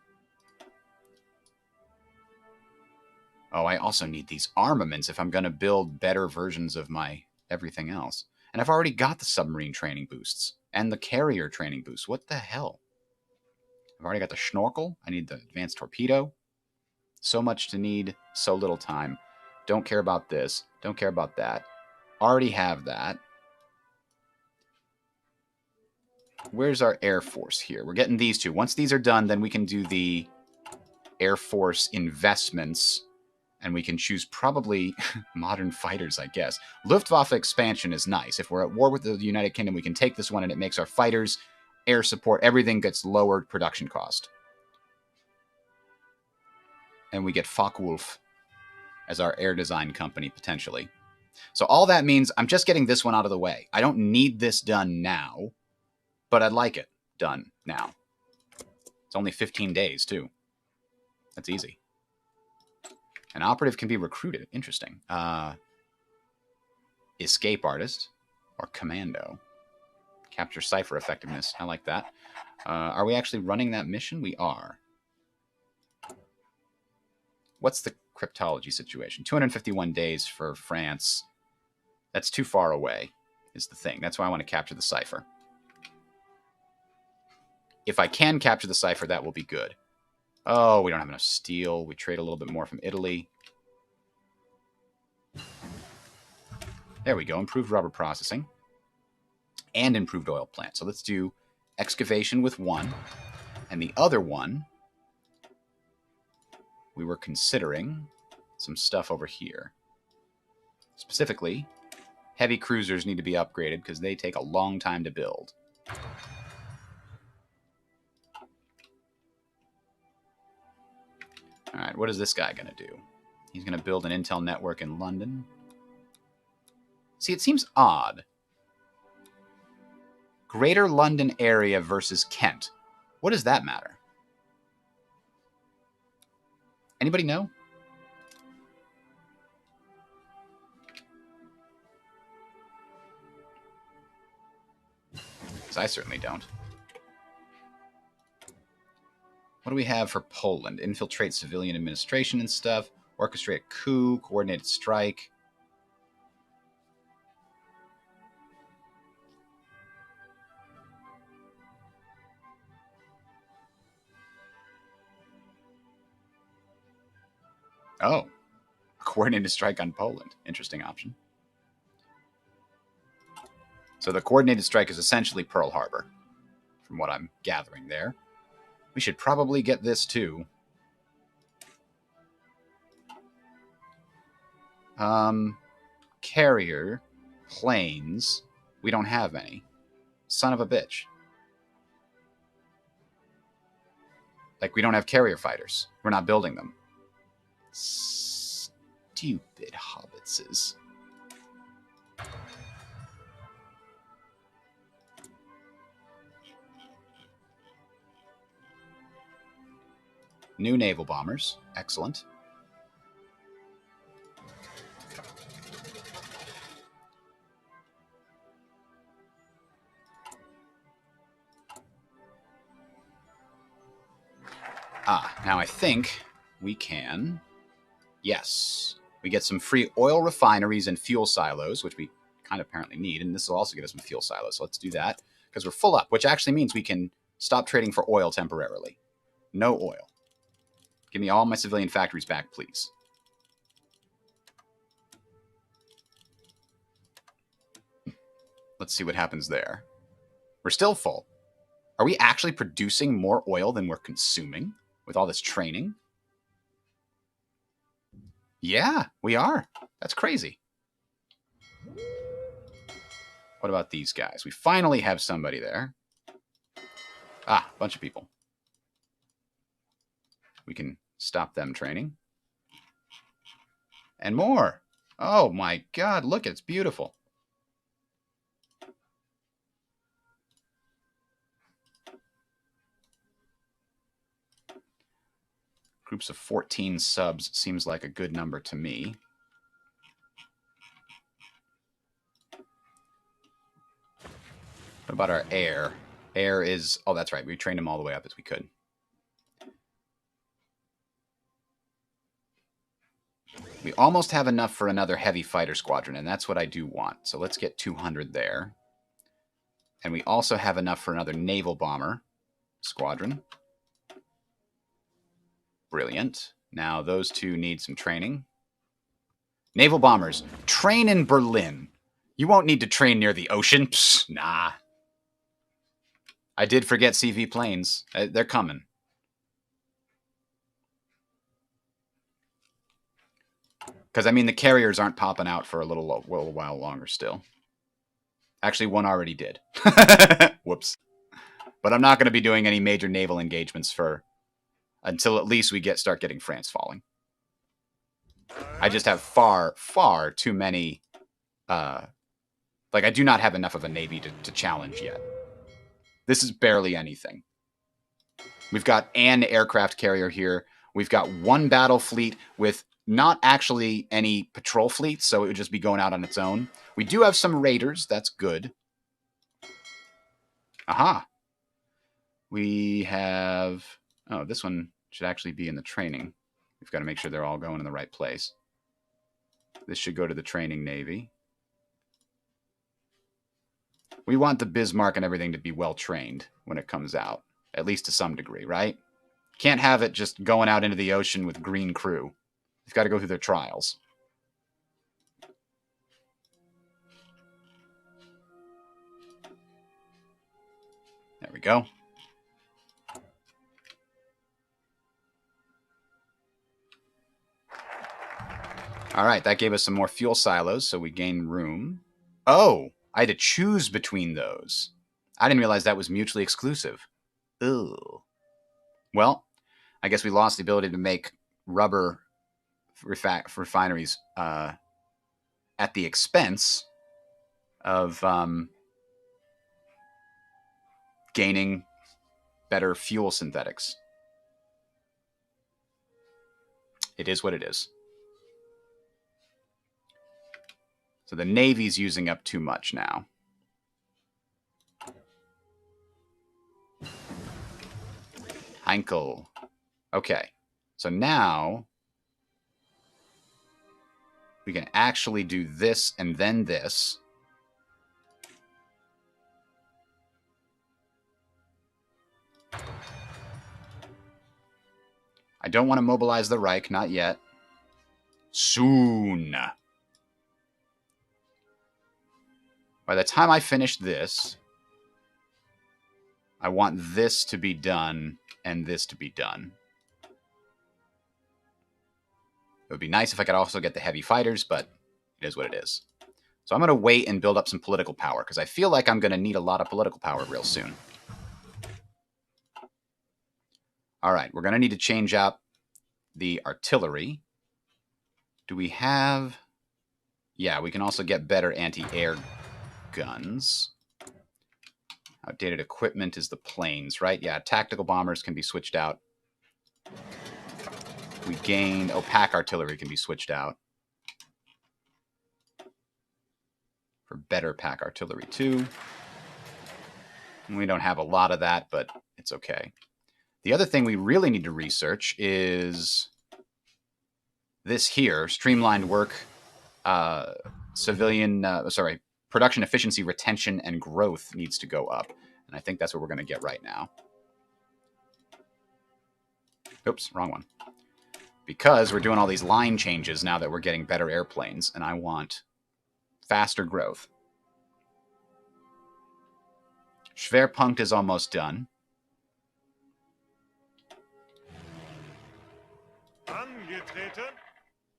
Oh, I also need these armaments if I'm going to build better versions of my everything else. And I've already got the submarine training boosts and the carrier training boosts. What the hell? I've already got the Schnorkel. I need the advanced torpedo. So much to need, so little time. Don't care about this. Don't care about that. Already have that. Where's our Air Force here? We're getting these two. Once these are done, then we can do the Air Force investments. And we can choose probably modern fighters, I guess. Luftwaffe expansion is nice. If we're at war with the United Kingdom, we can take this one and it makes our fighters, air support, everything gets lowered production cost. And we get Focke-Wulf as our air design company, potentially. So all that means I'm just getting this one out of the way. I don't need this done now, but I'd like it done now. It's only 15 days, too. That's easy. An operative can be recruited. Interesting. Escape artist or commando. Capture cipher effectiveness. I like that. Are we actually running that mission? We are. What's the cryptology situation? 251 days for France. That's too far away, is the thing. That's why I want to capture the cipher. If I can capture the cipher, that will be good. Oh, we don't have enough steel. We trade a little bit more from Italy. There we go. Improved rubber processing. And improved oil plant. So let's do excavation with one. And the other one, we were considering some stuff over here. Specifically, heavy cruisers need to be upgraded because they take a long time to build. All right, what is this guy going to do? He's going to build an intel network in London. See, it seems odd. Greater London area versus Kent. What does that matter? Anybody know? Because I certainly don't. What do we have for Poland? Infiltrate civilian administration and stuff. Orchestrate a coup. Coordinated strike. Oh. Coordinated strike on Poland. Interesting option. So the coordinated strike is essentially Pearl Harbor, from what I'm gathering there. We should probably get this too. Carrier, planes. We don't have any. Son of a bitch. Like, we don't have carrier fighters. We're not building them. Stupid hobbitses. New naval bombers. Excellent. Now I think we can... Yes. We get some free oil refineries and fuel silos, which we kind of apparently need, and this will also get us some fuel silos, so let's do that, because we're full up, which actually means we can stop trading for oil temporarily. No oil. Give me all my civilian factories back, please. Let's see what happens there. We're still full. Are we actually producing more oil than we're consuming with all this training? Yeah, we are. That's crazy. What about these guys? We finally have somebody there. A bunch of people. We can stop them training. And more. Oh my god, look, it's beautiful. Groups of 14 subs seems like a good number to me. What about our air? Air is... Oh, that's right. We trained them all the way up as we could. We almost have enough for another heavy fighter squadron, and that's what I do want. So let's get 200 there. And we also have enough for another naval bomber squadron. Brilliant. Now, those two need some training. Naval bombers, train in Berlin. You won't need to train near the ocean. Psst, nah. I did forget CV planes. They're coming. Because, I mean, the carriers aren't popping out for a little while longer still. Actually, one already did. Whoops. But I'm not going to be doing any major naval engagements until at least we start getting France falling. I just have far, far too many... I do not have enough of a navy to challenge yet. This is barely anything. We've got an aircraft carrier here. We've got one battle fleet with not actually any patrol fleets, so it would just be going out on its own. We do have some raiders. That's good. Aha. We have... Oh, this one should actually be in the training. We've got to make sure they're all going in the right place. This should go to the training navy. We want the Bismarck and everything to be well trained when it comes out, at least to some degree, right? Can't have it just going out into the ocean with green crew. They've got to go through their trials. There we go. All right, that gave us some more fuel silos, so we gain room. Oh, I had to choose between those. I didn't realize that was mutually exclusive. Ugh. Well, I guess we lost the ability to make rubber refineries at the expense of gaining better fuel synthetics. It is what it is. So the Navy's using up too much now. Heinkel. Okay. So now we can actually do this and then this. I don't want to mobilize the Reich, not yet. Soon. By the time I finish this, I want this to be done and this to be done. It would be nice if I could also get the heavy fighters, but it is what it is. So I'm going to wait and build up some political power, because I feel like I'm going to need a lot of political power real soon. All right, we're going to need to change out the artillery. Do we have... Yeah, we can also get better anti-air guns. Outdated equipment is the planes, right? Yeah, tactical bombers can be switched out. We gained opaque artillery can be switched out for better pack artillery too. We don't have a lot of that, but it's okay. The other thing we really need to research is this here, streamlined work, production efficiency, retention, and growth needs to go up. And I think that's what we're going to get right now. Oops, wrong one. Because we're doing all these line changes now that we're getting better airplanes, and I want faster growth. Schwerpunkt is almost done.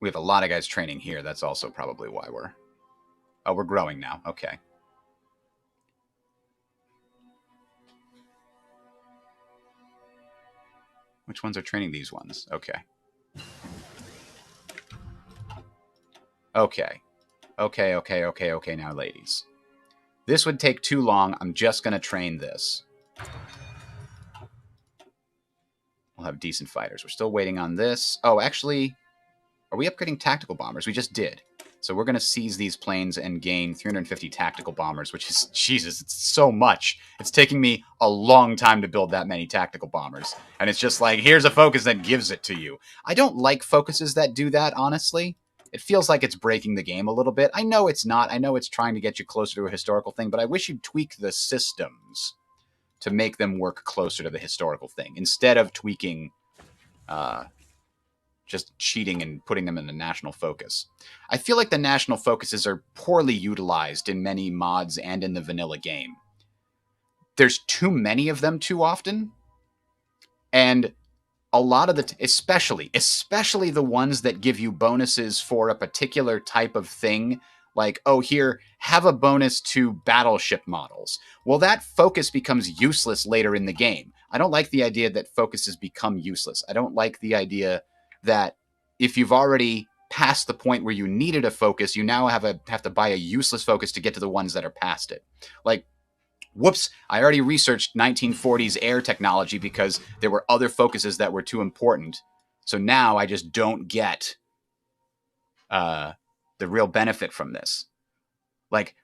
We have a lot of guys training here. That's also probably why we're... Oh, we're growing now. Okay. Which ones are training these ones? Okay. Okay. Okay, now, ladies. This would take too long. I'm just going to train this. We'll have decent fighters. We're still waiting on this. Oh, actually, are we upgrading tactical bombers? We just did. So we're going to seize these planes and gain 350 tactical bombers, which is, Jesus, it's so much. It's taking me a long time to build that many tactical bombers. And it's just like, here's a focus that gives it to you. I don't like focuses that do that, honestly. It feels like it's breaking the game a little bit. I know it's not. I know it's trying to get you closer to a historical thing, but I wish you'd tweak the systems to make them work closer to the historical thing, instead of tweaking... just cheating and putting them in the national focus. I feel like the national focuses are poorly utilized in many mods and in the vanilla game. There's too many of them too often, and a lot of the... especially the ones that give you bonuses for a particular type of thing, like, oh, here, have a bonus to battleship models. Well, that focus becomes useless later in the game. I don't like the idea that focuses become useless. I don't like the idea that if you've already passed the point where you needed a focus, you now have to buy a useless focus to get to the ones that are past it. Like, whoops, I already researched 1940s air technology because there were other focuses that were too important. So now I just don't get the real benefit from this. Like,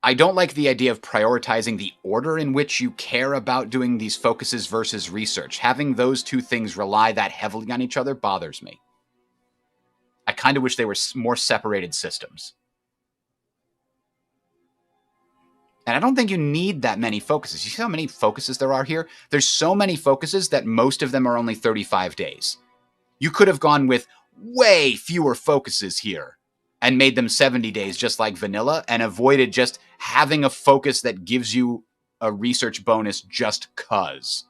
I don't like the idea of prioritizing the order in which you care about doing these focuses versus research. Having those two things rely that heavily on each other bothers me. I kind of wish they were more separated systems. And I don't think you need that many focuses. You see how many focuses there are here? There's so many focuses that most of them are only 35 days. You could have gone with way fewer focuses here and made them 70 days just like vanilla, and avoided just having a focus that gives you a research bonus just 'cause.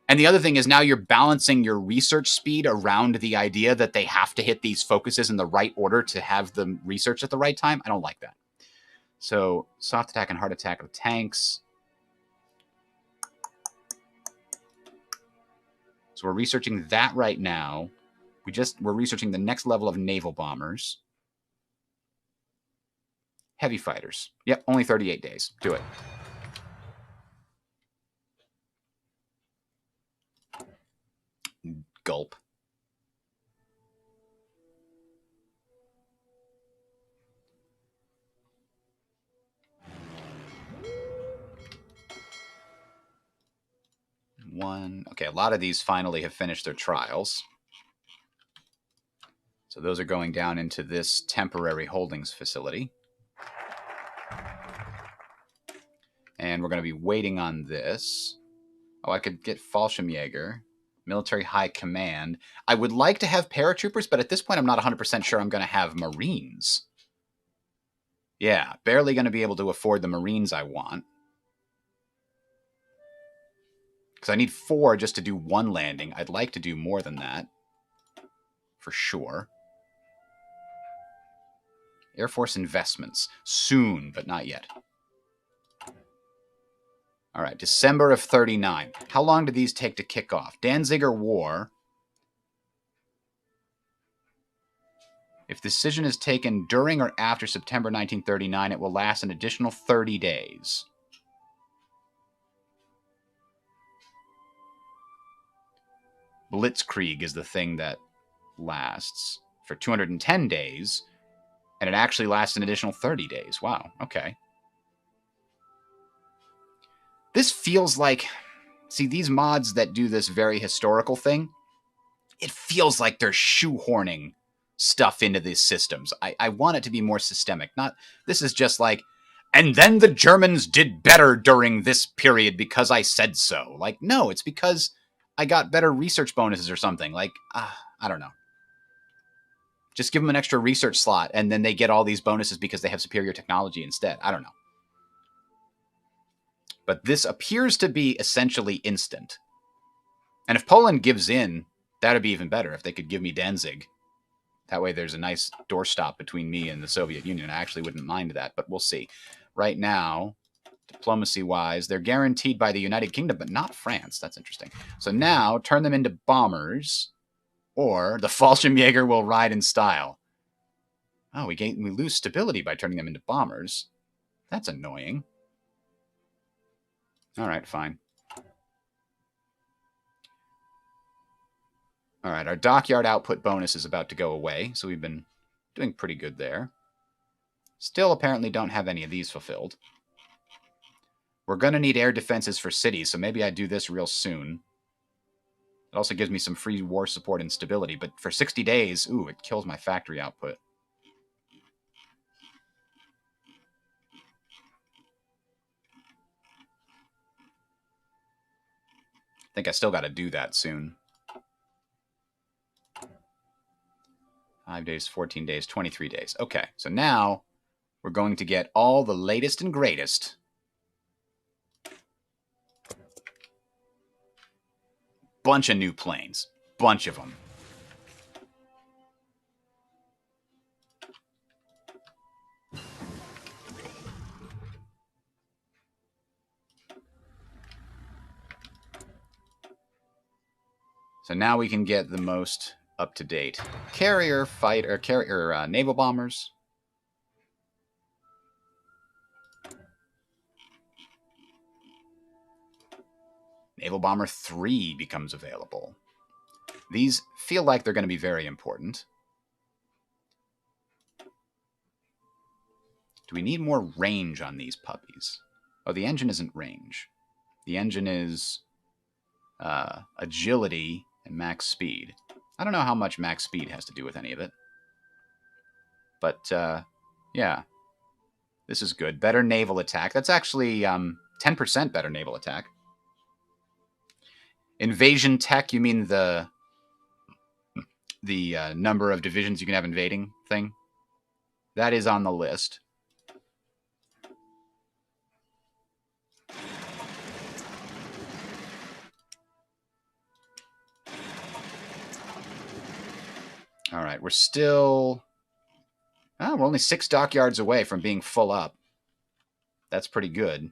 And the other thing is now you're balancing your research speed around the idea that they have to hit these focuses in the right order to have them research at the right time. I don't like that. So soft attack and hard attack of tanks. So we're researching that right now. We're researching the next level of naval bombers. Heavy fighters. Yep, only 38 days. Do it. Gulp. One. Okay, a lot of these finally have finished their trials. So those are going down into this temporary holdings facility. And we're going to be waiting on this. Oh, I could get Fallschirmjäger. Military High Command. I would like to have paratroopers, but at this point I'm not 100% sure I'm going to have Marines. Yeah, barely going to be able to afford the Marines I want. Because I need 4 just to do 1 landing. I'd like to do more than that. For sure. Air Force investments. Soon, but not yet. All right, December of 39. How long do these take to kick off? Danziger War. If decision is taken during or after September 1939, it will last an additional 30 days. Blitzkrieg is the thing that lasts for 210 days, and it actually lasts an additional 30 days. Wow, okay. This feels like, see, these mods that do this very historical thing, it feels like they're shoehorning stuff into these systems. I want it to be more systemic. Not, this is just like, and then the Germans did better during this period because I said so. Like, no, it's because I got better research bonuses or something. Like, I don't know. Just give them an extra research slot, and then they get all these bonuses because they have superior technology instead. I don't know. But this appears to be essentially instant. And if Poland gives in, that would be even better if they could give me Danzig. That way there's a nice doorstop between me and the Soviet Union. I actually wouldn't mind that, but we'll see. Right now, diplomacy-wise, they're guaranteed by the United Kingdom, but not France. That's interesting. So now, turn them into bombers, or the Fallschirmjäger will ride in style. Oh, we lose stability by turning them into bombers. That's annoying. All right, fine. All right, our dockyard output bonus is about to go away, so we've been doing pretty good there. Still apparently don't have any of these fulfilled. We're going to need air defenses for cities, so maybe I do this real soon. It also gives me some free war support and stability, but for 60 days, ooh, it kills my factory output. I think I still got to do that soon. 5 days, 14 days, 23 days. Okay, so now we're going to get all the latest and greatest. Bunch of new planes. Bunch of them. So now we can get the most up-to-date carrier naval bombers. Naval Bomber 3 becomes available. These feel like they're going to be very important. Do we need more range on these puppies? Oh, the engine isn't range. The engine is agility and max speed. I don't know how much max speed has to do with any of it. But, yeah. This is good. Better naval attack. That's actually 10% better naval attack. Invasion tech, you mean the number of divisions you can have invading thing? That is on the list. All right, we're still... Oh, we're only 6 dockyards away from being full up. That's pretty good.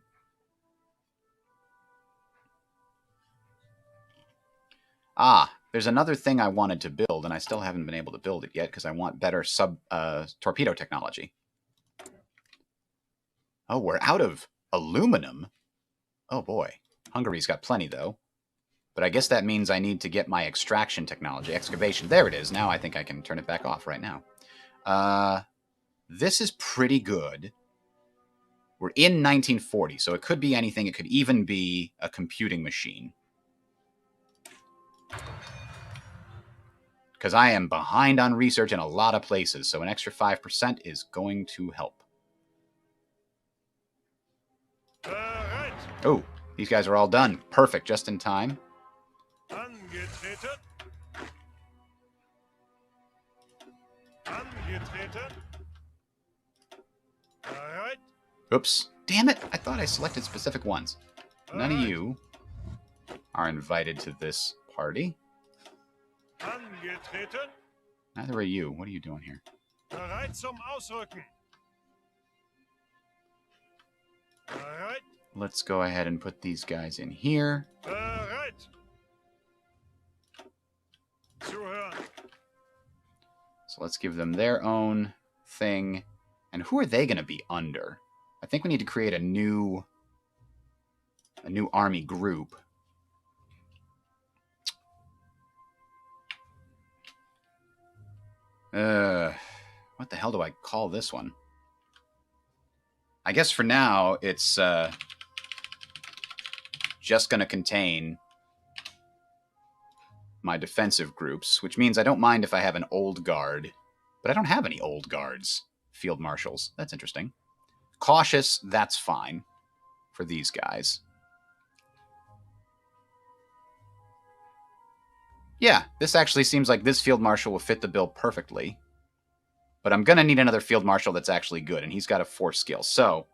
Ah, there's another thing I wanted to build, and I still haven't been able to build it yet because I want better torpedo technology. Oh, we're out of aluminum? Oh, boy. Hungary's got plenty, though. But I guess that means I need to get my extraction technology. Excavation. There it is. Now I think I can turn it back off right now. This is pretty good. We're in 1940, so it could be anything. It could even be a computing machine. Because I am behind on research in a lot of places, so an extra 5% is going to help. Oh, these guys are all done. Perfect, just in time. Oops. Damn it. I thought I selected specific ones. None of you are invited to this party. Neither are you. What are you doing here? Let's go ahead and put these guys in here. So let's give them their own thing. And who are they going to be under? I think we need to create a new army group. What the hell do I call this one? I guess for now, it's just going to contain my defensive groups, which means I don't mind if I have an old guard. But I don't have any old guards. Field marshals. That's interesting. Cautious, that's fine for these guys. Yeah, this actually seems like this field marshal will fit the bill perfectly. But I'm going to need another field marshal that's actually good, and he's got a 4 skill. So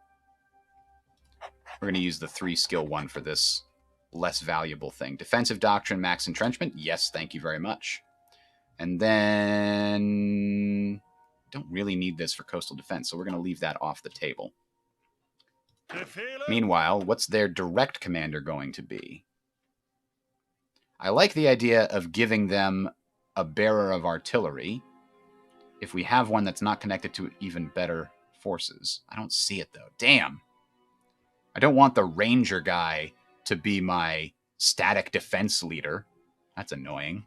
we're going to use the 3 skill one for this less valuable thing. Defensive doctrine, max entrenchment. Yes, thank you very much. And then don't really need this for coastal defense, so we're going to leave that off the table. Meanwhile, what's their direct commander going to be? I like the idea of giving them a bearer of artillery if we have one that's not connected to even better forces. I don't see it, though. Damn. I don't want the ranger guy to be my static defense leader. That's annoying.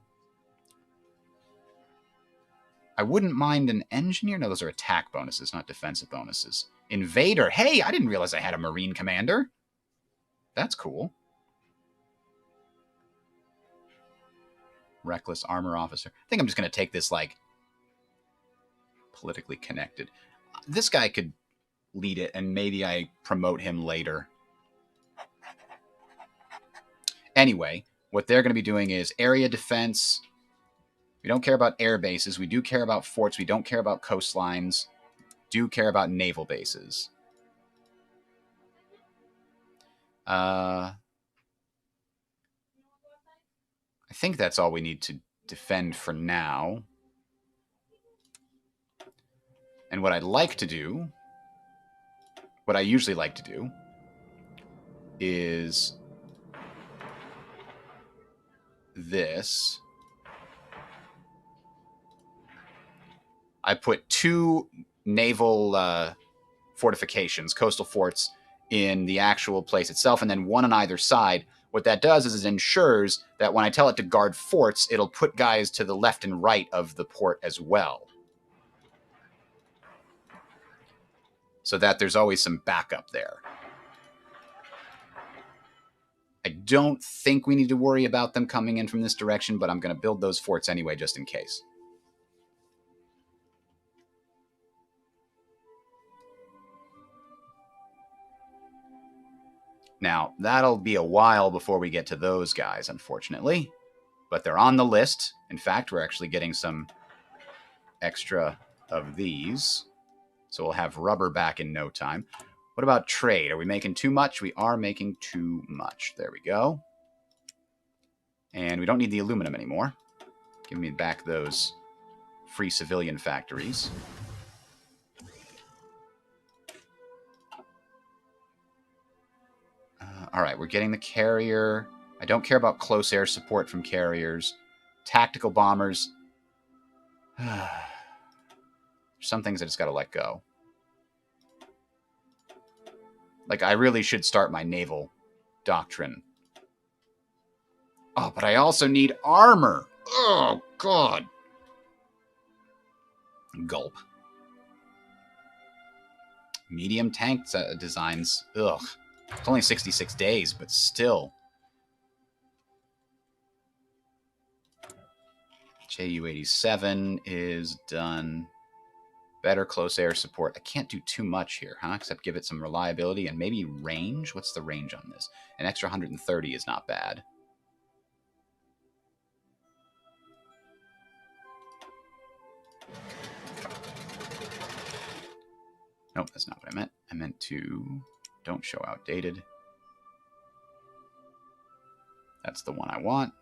I wouldn't mind an engineer. No, those are attack bonuses, not defensive bonuses. Invader. Hey, I didn't realize I had a marine commander. That's cool. Reckless armor officer. I think I'm just going to take this, like, politically connected. This guy could lead it, and maybe I promote him later. Anyway, what they're going to be doing is area defense. We don't care about air bases. We do care about forts. We don't care about coastlines. Do care about naval bases. I think that's all we need to defend for now. And what I'd like to do, what I usually like to do, is this. I put 2 naval fortifications, coastal forts, in the actual place itself, and then 1 on either side. What that does is it ensures that when I tell it to guard forts, it'll put guys to the left and right of the port as well. So that there's always some backup there. I don't think we need to worry about them coming in from this direction, but I'm going to build those forts anyway, just in case. Now, that'll be a while before we get to those guys, unfortunately. But they're on the list. In fact, we're actually getting some extra of these. So we'll have rubber back in no time. What about trade? Are we making too much? We are making too much. There we go. And we don't need the aluminum anymore. Give me back those free civilian factories. All right, we're getting the carrier. I don't care about close air support from carriers. Tactical bombers. Some things I just got to let go. Like, I really should start my naval doctrine. Oh, but I also need armor. Oh, God. Gulp. Medium tank designs. Ugh. It's only 66 days, but still. JU-87 is done. Better close air support. I can't do too much here, huh? Except give it some reliability and maybe range. What's the range on this? An extra 130 is not bad. Nope, that's not what I meant. I meant to... Don't show outdated. That's the one I want.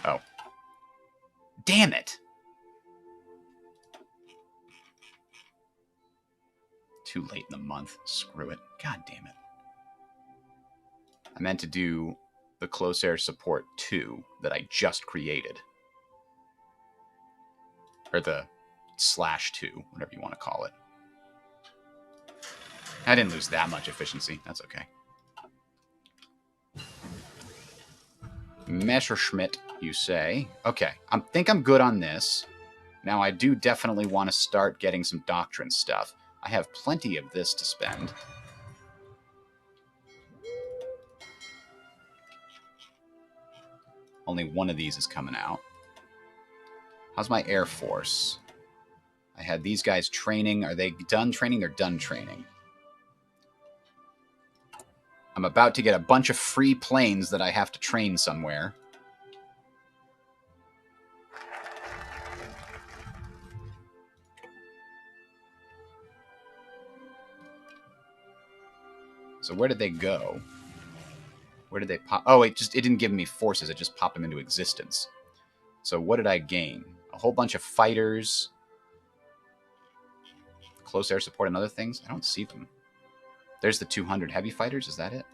Oh. Damn it! Too late in the month. Screw it. God damn it. I meant to do the close air support 2 that I just created. Or the /2, whatever you want to call it. I didn't lose that much efficiency. That's okay. Messerschmitt, you say. Okay, I think I'm good on this. Now, I do definitely want to start getting some doctrine stuff. I have plenty of this to spend. Only one of these is coming out. How's my Air Force? I had these guys training. Are they done training? They're done training. I'm about to get a bunch of free planes that I have to train somewhere. So where did they go? Where did they pop? Oh, it didn't give me forces. It just popped them into existence. So what did I gain? A whole bunch of fighters. Close air support and other things? I don't see them. There's the 200 heavy fighters. Is that it?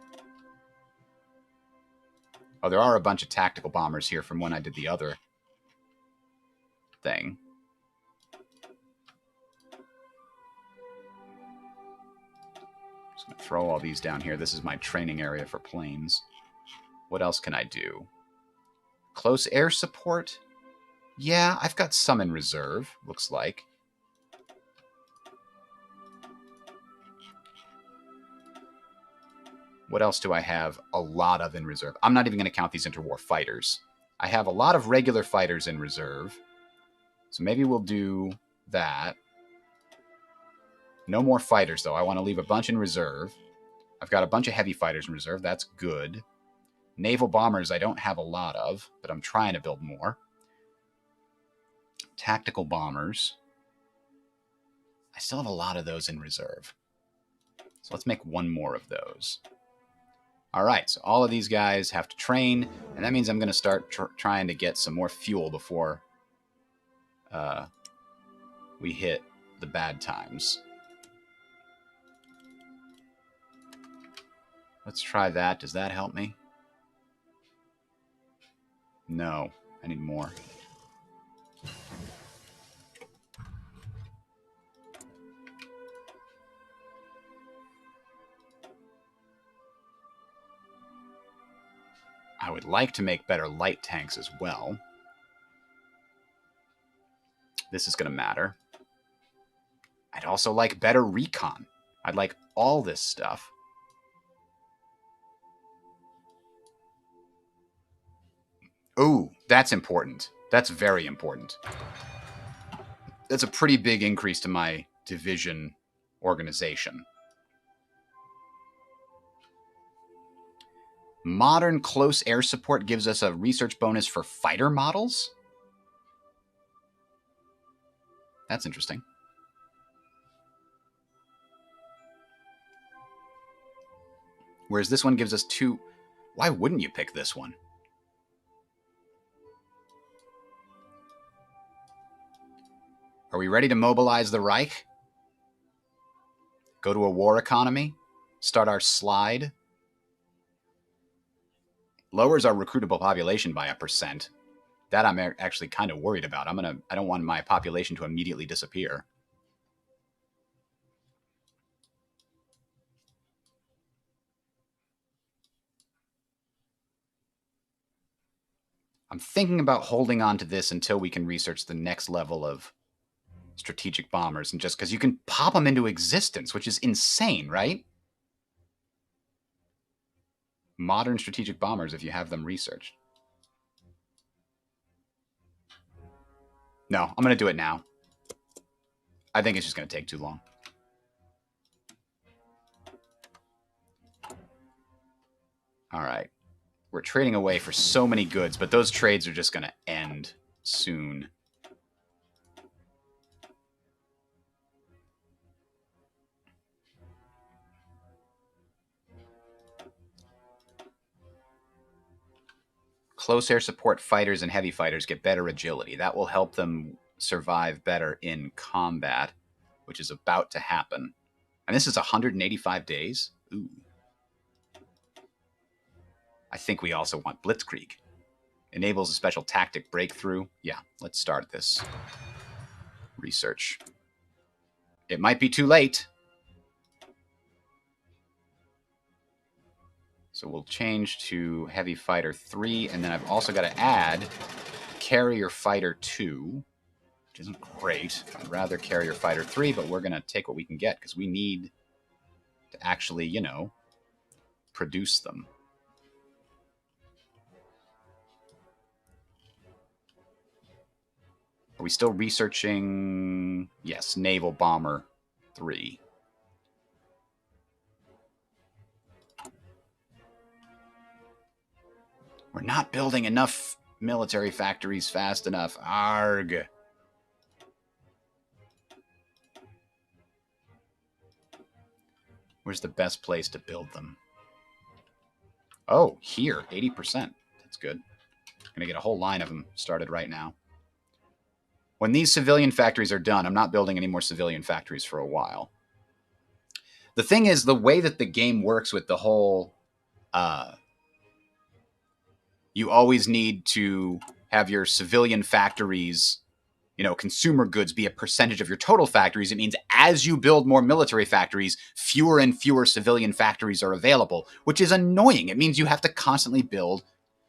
Oh, there are a bunch of tactical bombers here from when I did the other thing. Just going to throw all these down here. This is my training area for planes. What else can I do? Close air support? Yeah, I've got some in reserve, looks like. What else do I have a lot of in reserve? I'm not even going to count these interwar fighters. I have a lot of regular fighters in reserve. So maybe we'll do that. No more fighters, though. I want to leave a bunch in reserve. I've got a bunch of heavy fighters in reserve. That's good. Naval bombers I don't have a lot of, but I'm trying to build more. Tactical bombers. I still have a lot of those in reserve. So let's make one more of those. All right, so all of these guys have to train, and that means I'm going to start trying to get some more fuel before we hit the bad times. Let's try that. Does that help me? No, I need more. I would like to make better light tanks as well. This is going to matter. I'd also like better recon. I'd like all this stuff. Ooh, that's important. That's very important. That's a pretty big increase to my division organization. Modern close air support gives us a research bonus for fighter models? That's interesting. Whereas this one gives us 2... Why wouldn't you pick this one? Are we ready to mobilize the Reich? Go to a war economy? Start our slide? Lowers our recruitable population by 1%. That I'm actually kind of worried about. I don't want my population to immediately disappear. I'm thinking about holding on to this until we can research the next level of strategic bombers, and just because you can pop them into existence, which is insane, right? Modern strategic bombers, if you have them researched. No, I'm going to do it now. I think it's just going to take too long. All right. We're trading away for so many goods, but those trades are just going to end soon. Close air support fighters and heavy fighters get better agility. That will help them survive better in combat, which is about to happen. And this is 185 days? Ooh. I think we also want Blitzkrieg. Enables a special tactic breakthrough. Yeah, let's start this research. It might be too late. So we'll change to Heavy Fighter 3, and then I've also got to add Carrier Fighter 2, which isn't great. I'd rather Carrier Fighter 3, but we're going to take what we can get because we need to actually, you know, produce them. Are we still researching? Yes, Naval Bomber 3. We're not building enough military factories fast enough. Arg. Where's the best place to build them? Oh, here, 80%. That's good. I'm going to get a whole line of them started right now. When these civilian factories are done, I'm not building any more civilian factories for a while. The thing is, the way that the game works with the whole... you always need to have your civilian factories, you know, consumer goods be a percentage of your total factories. It means as you build more military factories, fewer and fewer civilian factories are available, which is annoying. It means you have to constantly build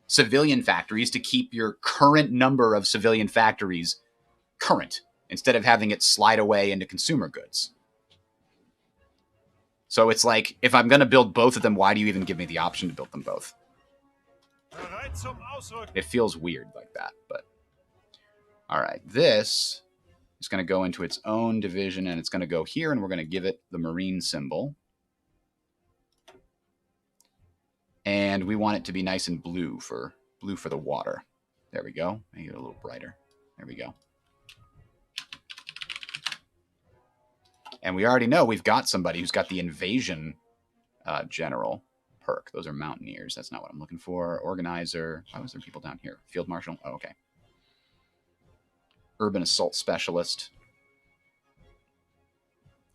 civilian factories to keep your current number of civilian factories current, instead of having it slide away into consumer goods. So it's like, if I'm going to build both of them, why do you even give me the option to build them both? It feels weird like that, but... All right, this is going to go into its own division, and it's going to go here, and we're going to give it the Marine symbol. And we want it to be nice and blue for the water. There we go. Make it a little brighter. There we go. And we already know we've got somebody who's got the invasion general perk. Those are mountaineers. That's not what I'm looking for. Organizer. Why was there people down here? Field marshal. Oh, okay. Urban assault specialist.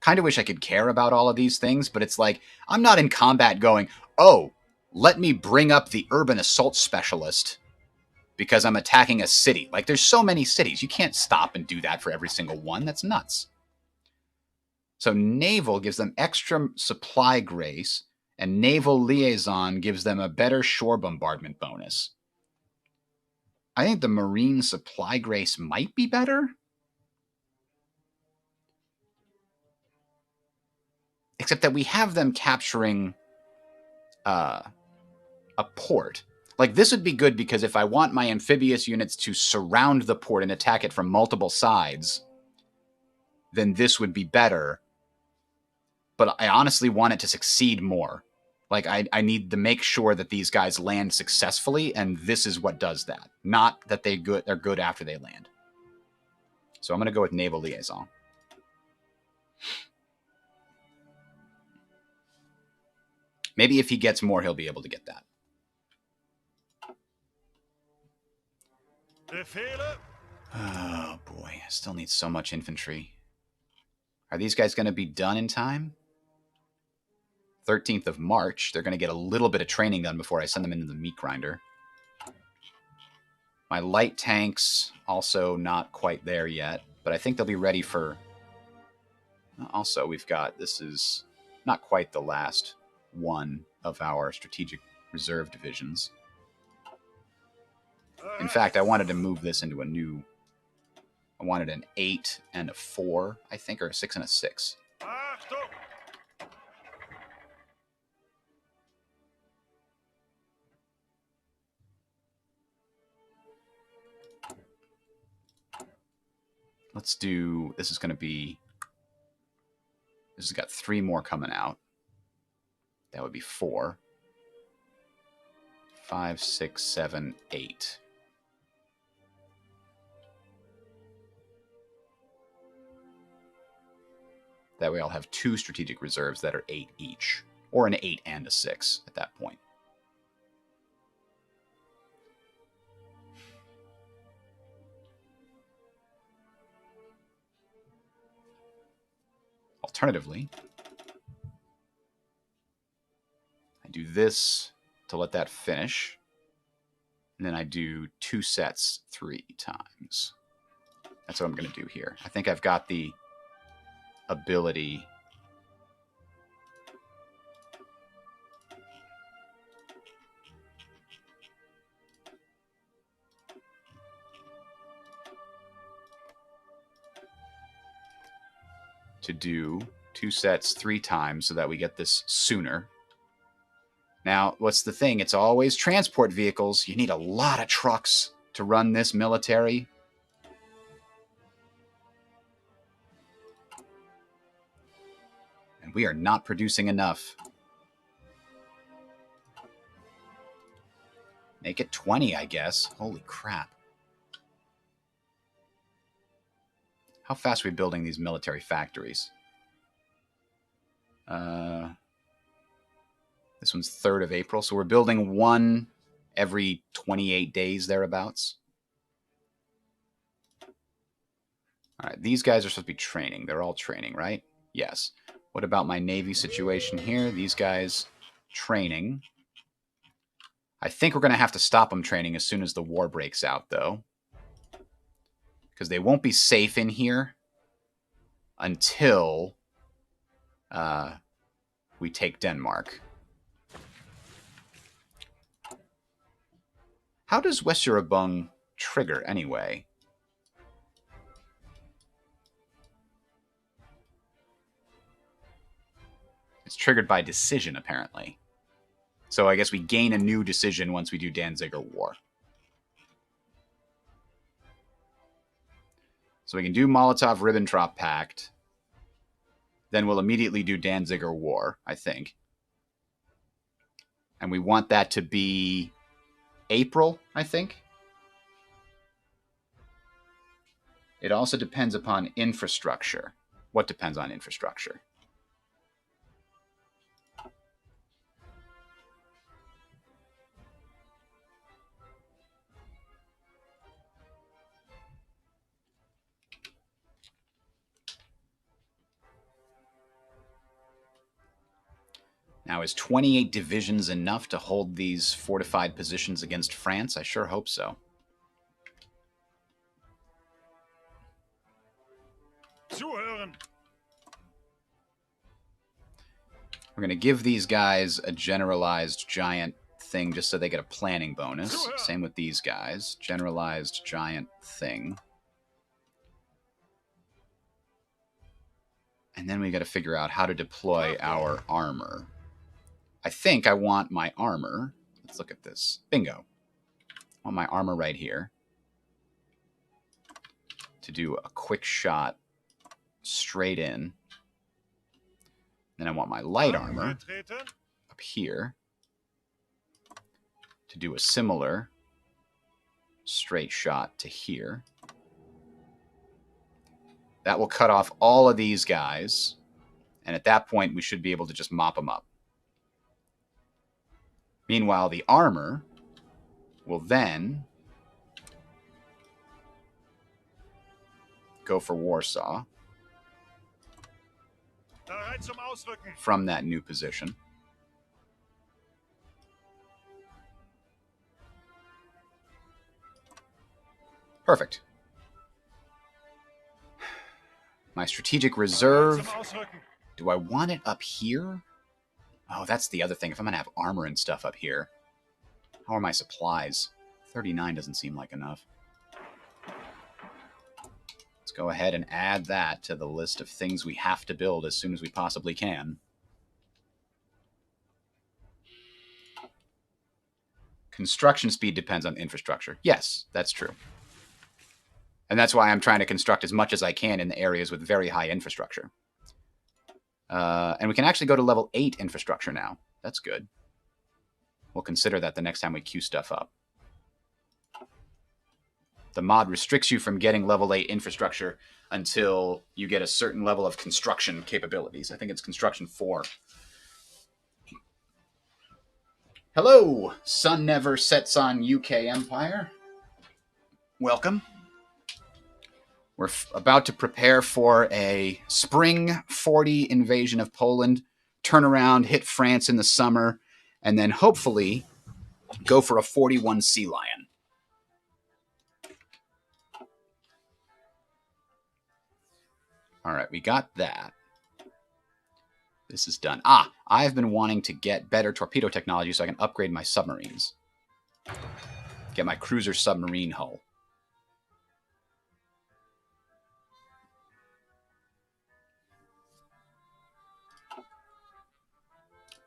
Kind of wish I could care about all of these things, but it's like, I'm not in combat going, oh, let me bring up the urban assault specialist because I'm attacking a city. Like, there's so many cities. You can't stop and do that for every single one. That's nuts. So Naval gives them extra supply grace, and Naval Liaison gives them a better shore bombardment bonus. I think the Marine supply grace might be better. Except that we have them capturing a port. Like, this would be good because if I want my amphibious units to surround the port and attack it from multiple sides, then this would be better. But I honestly want it to succeed more. Like, I need to make sure that these guys land successfully, and this is what does that. Not that they're good after they land. So I'm going to go with Naval Liaison. Maybe if he gets more, he'll be able to get that. Oh, boy. I still need so much infantry. Are these guys going to be done in time? 13th of March. They're going to get a little bit of training done before I send them into the meat grinder. My light tanks, also not quite there yet, but I think they'll be ready for... Also, we've got... This is not quite the last one of our strategic reserve divisions. In fact, I wanted to move this into a new... I wanted an 8 and a 4, I think, or a 6 and a 6. Let's do... This is going to be... This has got 3 more coming out. That would be 4. 5, 6, 7, 8. That way I'll have 2 strategic reserves that are 8 each. Or an 8 and a 6 at that point. Alternatively, I do this to let that finish. And then I do 2 sets 3 times. That's what I'm going to do here. I think I've got the ability to do 2 sets 3 times so that we get this sooner. Now, what's the thing? It's always transport vehicles. You need a lot of trucks to run this military. And we are not producing enough. Make it 20, I guess. Holy crap. How fast are we building these military factories? This one's 3rd of April, so we're building one every 28 days thereabouts. All right, these guys are supposed to be training. They're all training, right? Yes. What about my Navy situation here? These guys training. I think we're going to have to stop them training as soon as the war breaks out, though. Because they won't be safe in here until we take Denmark. How does Westerabung trigger, anyway? It's triggered by decision, apparently. So I guess we gain a new decision once we do Danziger War. So we can do Molotov-Ribbentrop Pact. Then we'll immediately do Danziger War, I think. And we want that to be April, I think. It also depends upon infrastructure. What depends on infrastructure? Now, is 28 divisions enough to hold these fortified positions against France? I sure hope so. Zuhören. We're going to give these guys a generalized giant thing just so they get a planning bonus. Same with these guys. Generalized giant thing. And then we got to figure out how to deploy our armor. I think I want my armor. Let's look at this. Bingo. I want my armor right here to do a quick shot straight in. Then I want my light armor up here to do a similar straight shot to here. That will cut off all of these guys. And at that point, we should be able to just mop them up. Meanwhile, the armor will then go for Warsaw Bereit zum Ausrücken. from that new position. Perfect. My strategic reserve. Do I want it up here? Oh, that's the other thing. If I'm going to have armor and stuff up here, how are my supplies? 39 doesn't seem like enough. Let's go ahead and add that to the list of things we have to build as soon as we possibly can. Construction speed depends on infrastructure. Yes, that's true. And that's why I'm trying to construct as much as I can in the areas with very high infrastructure. And we can actually go to level 8 infrastructure now. That's good. We'll consider that the next time we queue stuff up. The mod restricts you from getting level 8 infrastructure until you get a certain level of construction capabilities. I think it's construction 4. Hello, Sun Never Sets on UK Empire. Welcome. We're about to prepare for a spring 40 invasion of Poland, turn around, hit France in the summer, and then hopefully go for a 41 Sea Lion. All right, we got that. This is done. I've been wanting to get better torpedo technology so I can upgrade my submarines. Get my cruiser submarine hull.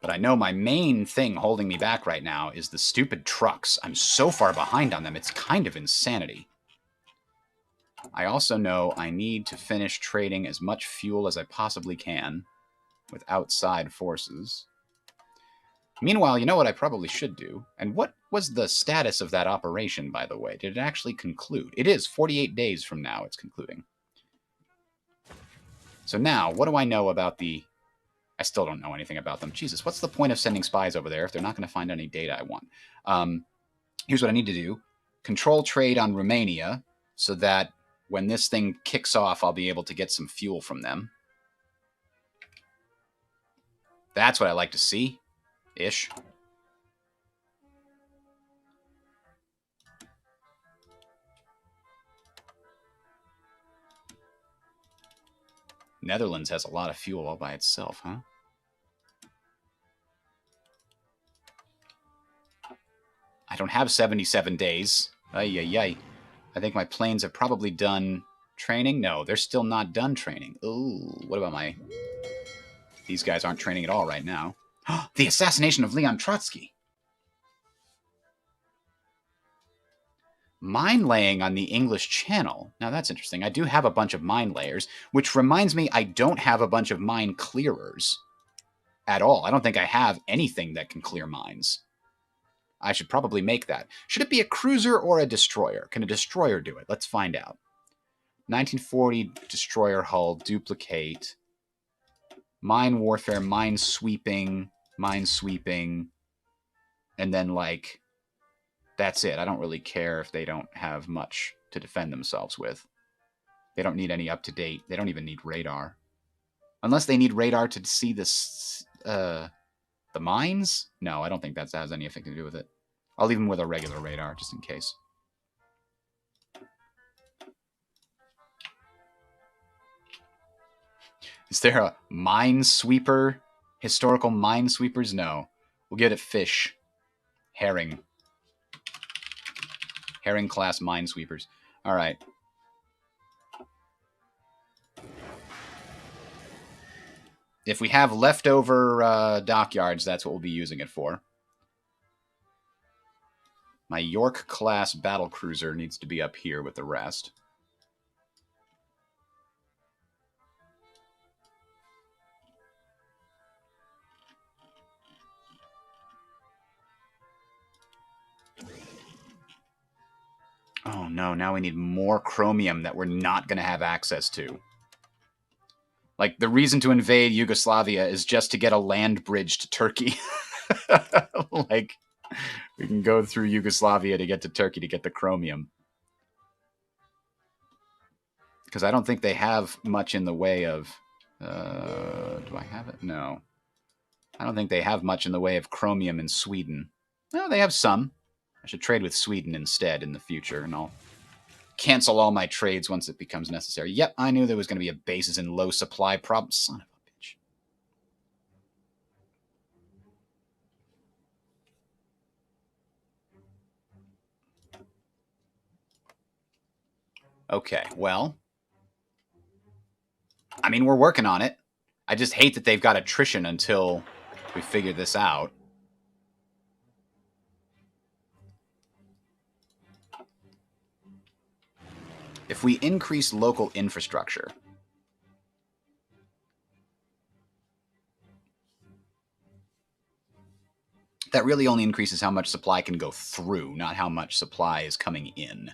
But I know my main thing holding me back right now is the stupid trucks. I'm so far behind on them, it's kind of insanity. I also know I need to finish trading as much fuel as I possibly can with outside forces. Meanwhile, you know what I probably should do? And what was the status of that operation, by the way? Did it actually conclude? It is 48 days from now it's concluding. So now, what do I know about the... I still don't know anything about them. Jesus, what's the point of sending spies over there if they're not going to find any data I want? Here's what I need to do. Control trade on Romania so that when this thing kicks off, I'll be able to get some fuel from them. That's what I like to see. Ish. Netherlands has a lot of fuel all by itself, huh? I don't have 77 days. Ay, ay, ay. I think my planes have probably done training. No, they're still not done training. Ooh, what about my... These guys aren't training at all right now. The assassination of Leon Trotsky. Mine laying on the English Channel. Now that's interesting. I do have a bunch of mine layers, which reminds me I don't have a bunch of mine clearers at all. I don't think I have anything that can clear mines. I should probably make that. Should it be a cruiser or a destroyer? Can a destroyer do it? Let's find out. 1940 destroyer hull, duplicate, mine warfare, mine sweeping, and then, like, that's it. I don't really care if they don't have much to defend themselves with. They don't need any up-to-date. They don't even need radar. Unless they need radar to see this, the mines? No, I don't think that has anything to do with it. I'll leave them with a regular radar, just in case. Is there a minesweeper? Historical minesweepers? No. We'll get it fish. Herring. Herring-class minesweepers. All right. If we have leftover dockyards, that's what we'll be using it for. My York-class battlecruiser needs to be up here with the rest. Oh no, now we need more chromium that we're not going to have access to. Like, the reason to invade Yugoslavia is just to get a land bridge to Turkey. Like, we can go through Yugoslavia to get to Turkey to get the chromium. Because I don't think they have much in the way of... do I have it? No. I don't think they have much in the way of chromium in Sweden. No, they have some. I should trade with Sweden instead in the future, and I'll cancel all my trades once it becomes necessary. Yep, I knew there was going to be a bases in low supply problem. Son of a bitch. Okay, well... I mean, we're working on it. I just hate that they've got attrition until we figure this out. If we increase local infrastructure, that really only increases how much supply can go through, not how much supply is coming in.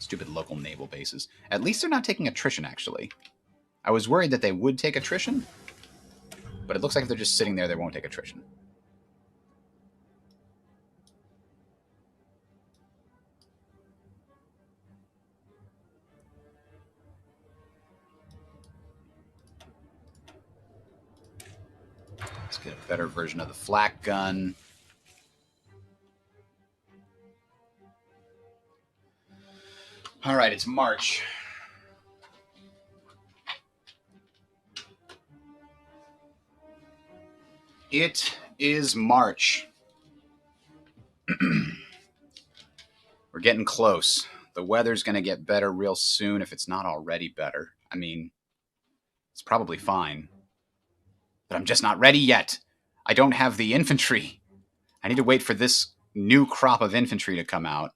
Stupid local naval bases. At least they're not taking attrition, actually. I was worried that they would take attrition, but it looks like if they're just sitting there, they won't take attrition. Let's get a better version of the flak gun. All right, it's March. It is March. We're getting close. The weather's going to get better real soon if it's not already better. I mean, it's probably fine. But I'm just not ready yet. I don't have the infantry. I need to wait for this new crop of infantry to come out.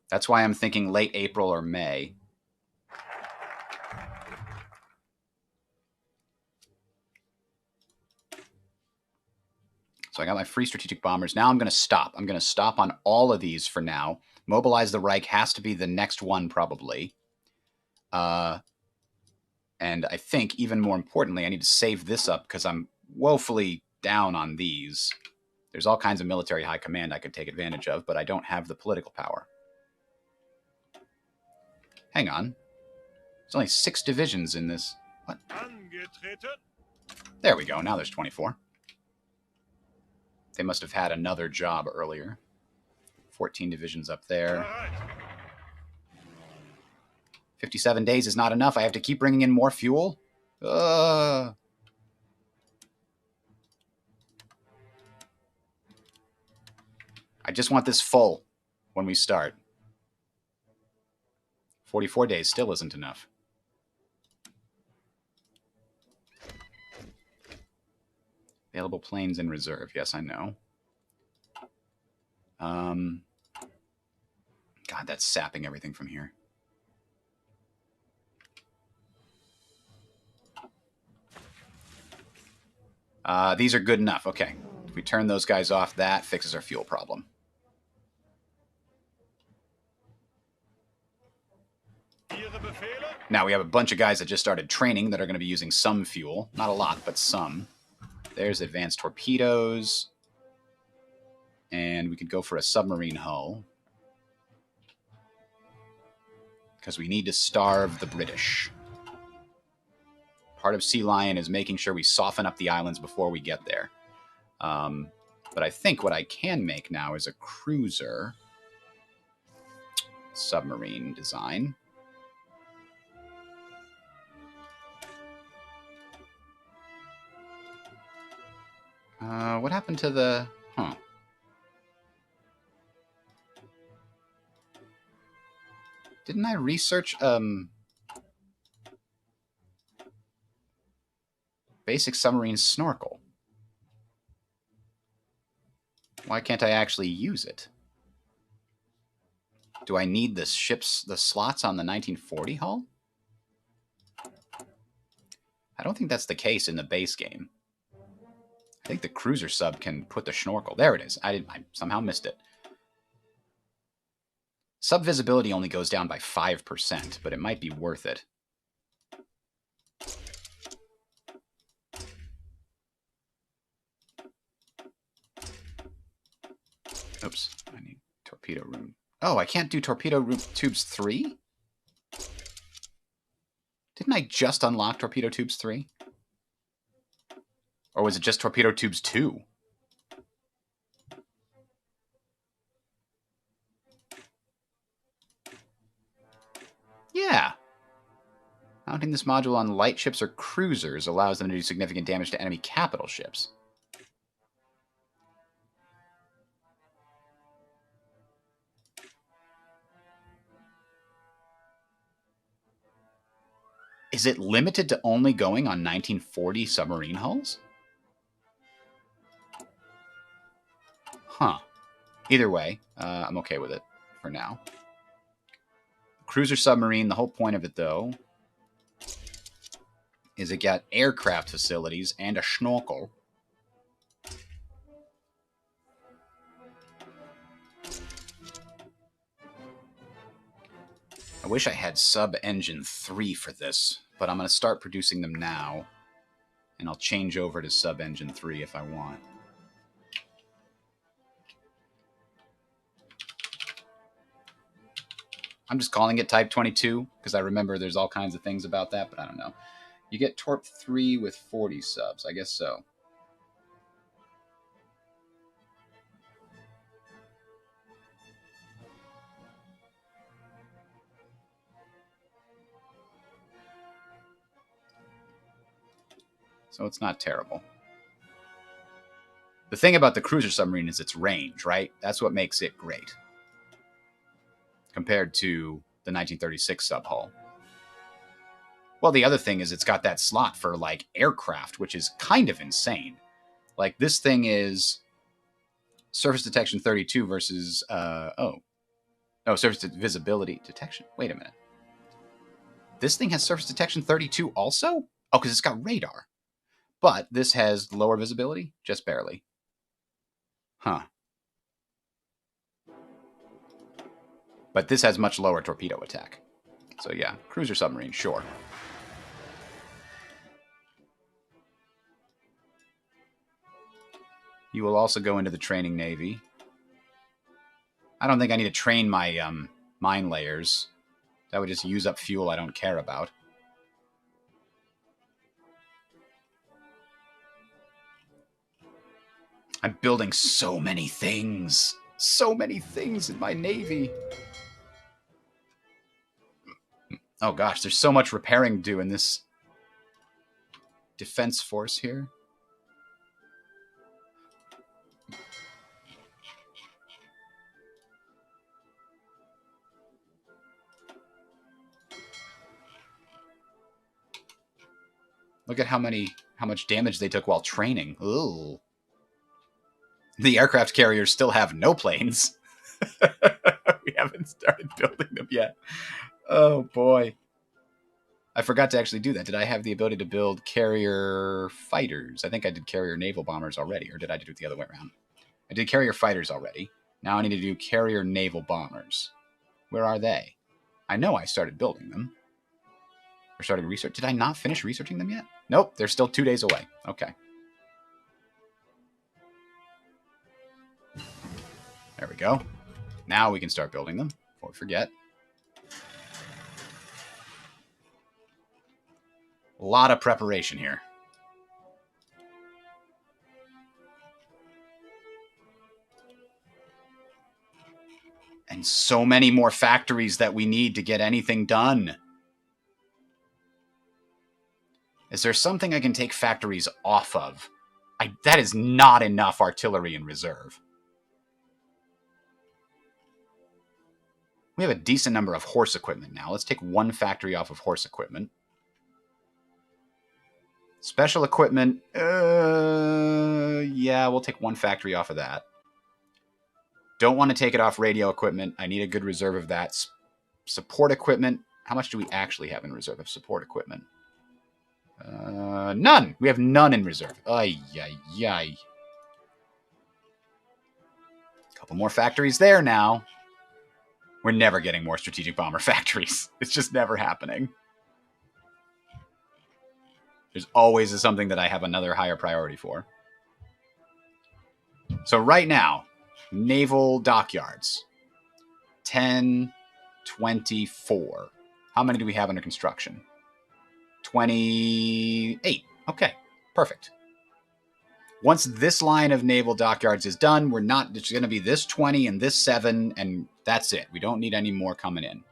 That's why I'm thinking late April or May. So I got my free strategic bombers. Now I'm going to stop. I'm going to stop on all of these for now. Mobilize the Reich has to be the next one, probably. And I think, even more importantly, I need to save this up because I'm woefully down on these. There's all kinds of military high command I could take advantage of, but I don't have the political power. Hang on. There's only 6 divisions in this. What? There we go. Now there's 24. They must have had another job earlier. 14 divisions up there. 57 days is not enough. I have to keep bringing in more fuel? I just want this full when we start. 44 days still isn't enough. Available planes in reserve. Yes, I know. God, that's sapping everything from here. These are good enough. Okay. If we turn those guys off, that fixes our fuel problem. Now we have a bunch of guys that just started training that are going to be using some fuel. Not a lot, but some. There's advanced torpedoes. And we could go for a submarine hull. Because we need to starve the British. Part of Sea Lion is making sure we soften up the islands before we get there. But I think what I can make now is a cruiser submarine design. What happened to the... Huh. Didn't I research, basic submarine snorkel? Why can't I actually use it? Do I need the slots on the 1940 hull? I don't think that's the case in the base game. I think the cruiser sub can put the snorkel. There it is. I somehow missed it. Sub visibility only goes down by 5%, but it might be worth it. Oops, I need torpedo room. Oh, I can't do torpedo room tubes 3? Didn't I just unlock torpedo tubes 3? Or was it just torpedo tubes 2? Yeah. Mounting this module on light ships or cruisers allows them to do significant damage to enemy capital ships. Is it limited to only going on 1940 submarine hulls? Huh. Either way, I'm okay with it for now. Cruiser submarine, the whole point of it, though, is it got aircraft facilities and a schnorkel. I wish I had sub-engine 3 for this, but I'm going to start producing them now, and I'll change over to sub-engine 3 if I want. I'm just calling it Type 22, because I remember there's all kinds of things about that, but I don't know. You get Torp 3 with 40 subs. I guess so. So it's not terrible. The thing about the cruiser submarine is its range, right? That's what makes it great compared to the 1936 subhull. Well, the other thing is it's got that slot for, like, aircraft, which is kind of insane. Like, this thing is surface detection 32 versus, surface visibility detection. Wait a minute. This thing has surface detection 32 also? Oh, because it's got radar. But this has lower visibility? Just barely. Huh. But this has much lower torpedo attack. So yeah, cruiser submarine, sure. You will also go into the training navy. I don't think I need to train my mine layers. That would just use up fuel I don't care about. I'm building so many things. So many things in my navy. Oh gosh, there's so much repairing to do in this defense force here. Look at how much damage they took while training. Ooh. The aircraft carriers still have no planes. We haven't started building them yet. Oh, boy. I forgot to actually do that. Did I have the ability to build carrier fighters? I think I did carrier naval bombers already, or did I do it the other way around? I did carrier fighters already. Now I need to do carrier naval bombers. Where are they? I know I started building them. Or started research. Did I not finish researching them yet? Nope, they're still 2 days away. Okay. There we go. Now we can start building them before we forget. A lot of preparation here. And so many more factories that we need to get anything done. Is there something I can take factories off of? That is not enough artillery in reserve. We have a decent number of horse equipment now. Let's take one factory off of horse equipment. Special equipment. Yeah, we'll take one factory off of that. Don't want to take it off radio equipment. I need a good reserve of that. Support equipment. How much do we actually have in reserve of support equipment? None. We have none in reserve. Ay, ay, ay. Couple more factories there now. We're never getting more strategic bomber factories. It's just never happening. There's always something that I have another higher priority for. So right now, Naval dockyards. 10, 24. How many do we have under construction? 28. Okay, perfect. Once this line of naval dockyards is done, it's going to be this 20 and this 7, and that's it. We don't need any more coming in.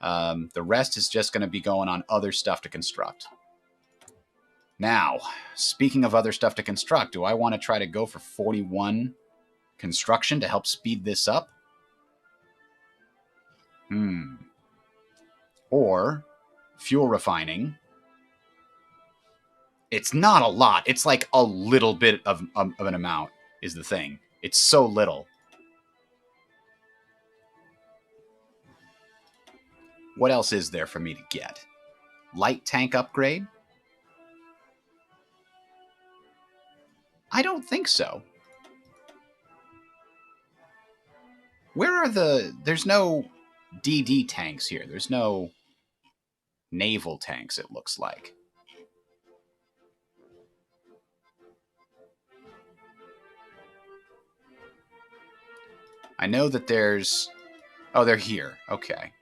The rest is just going to be going on other stuff to construct. Now, speaking of other stuff to construct, do I want to try to go for 41 construction to help speed this up? Or fuel refining. It's not a lot. It's like a little bit of an amount is the thing. It's so little. What else is there for me to get? Light tank upgrade? I don't think so. Where are there's no DD tanks here. There's no naval tanks, it looks like. I know that there's... Oh, they're here. Okay.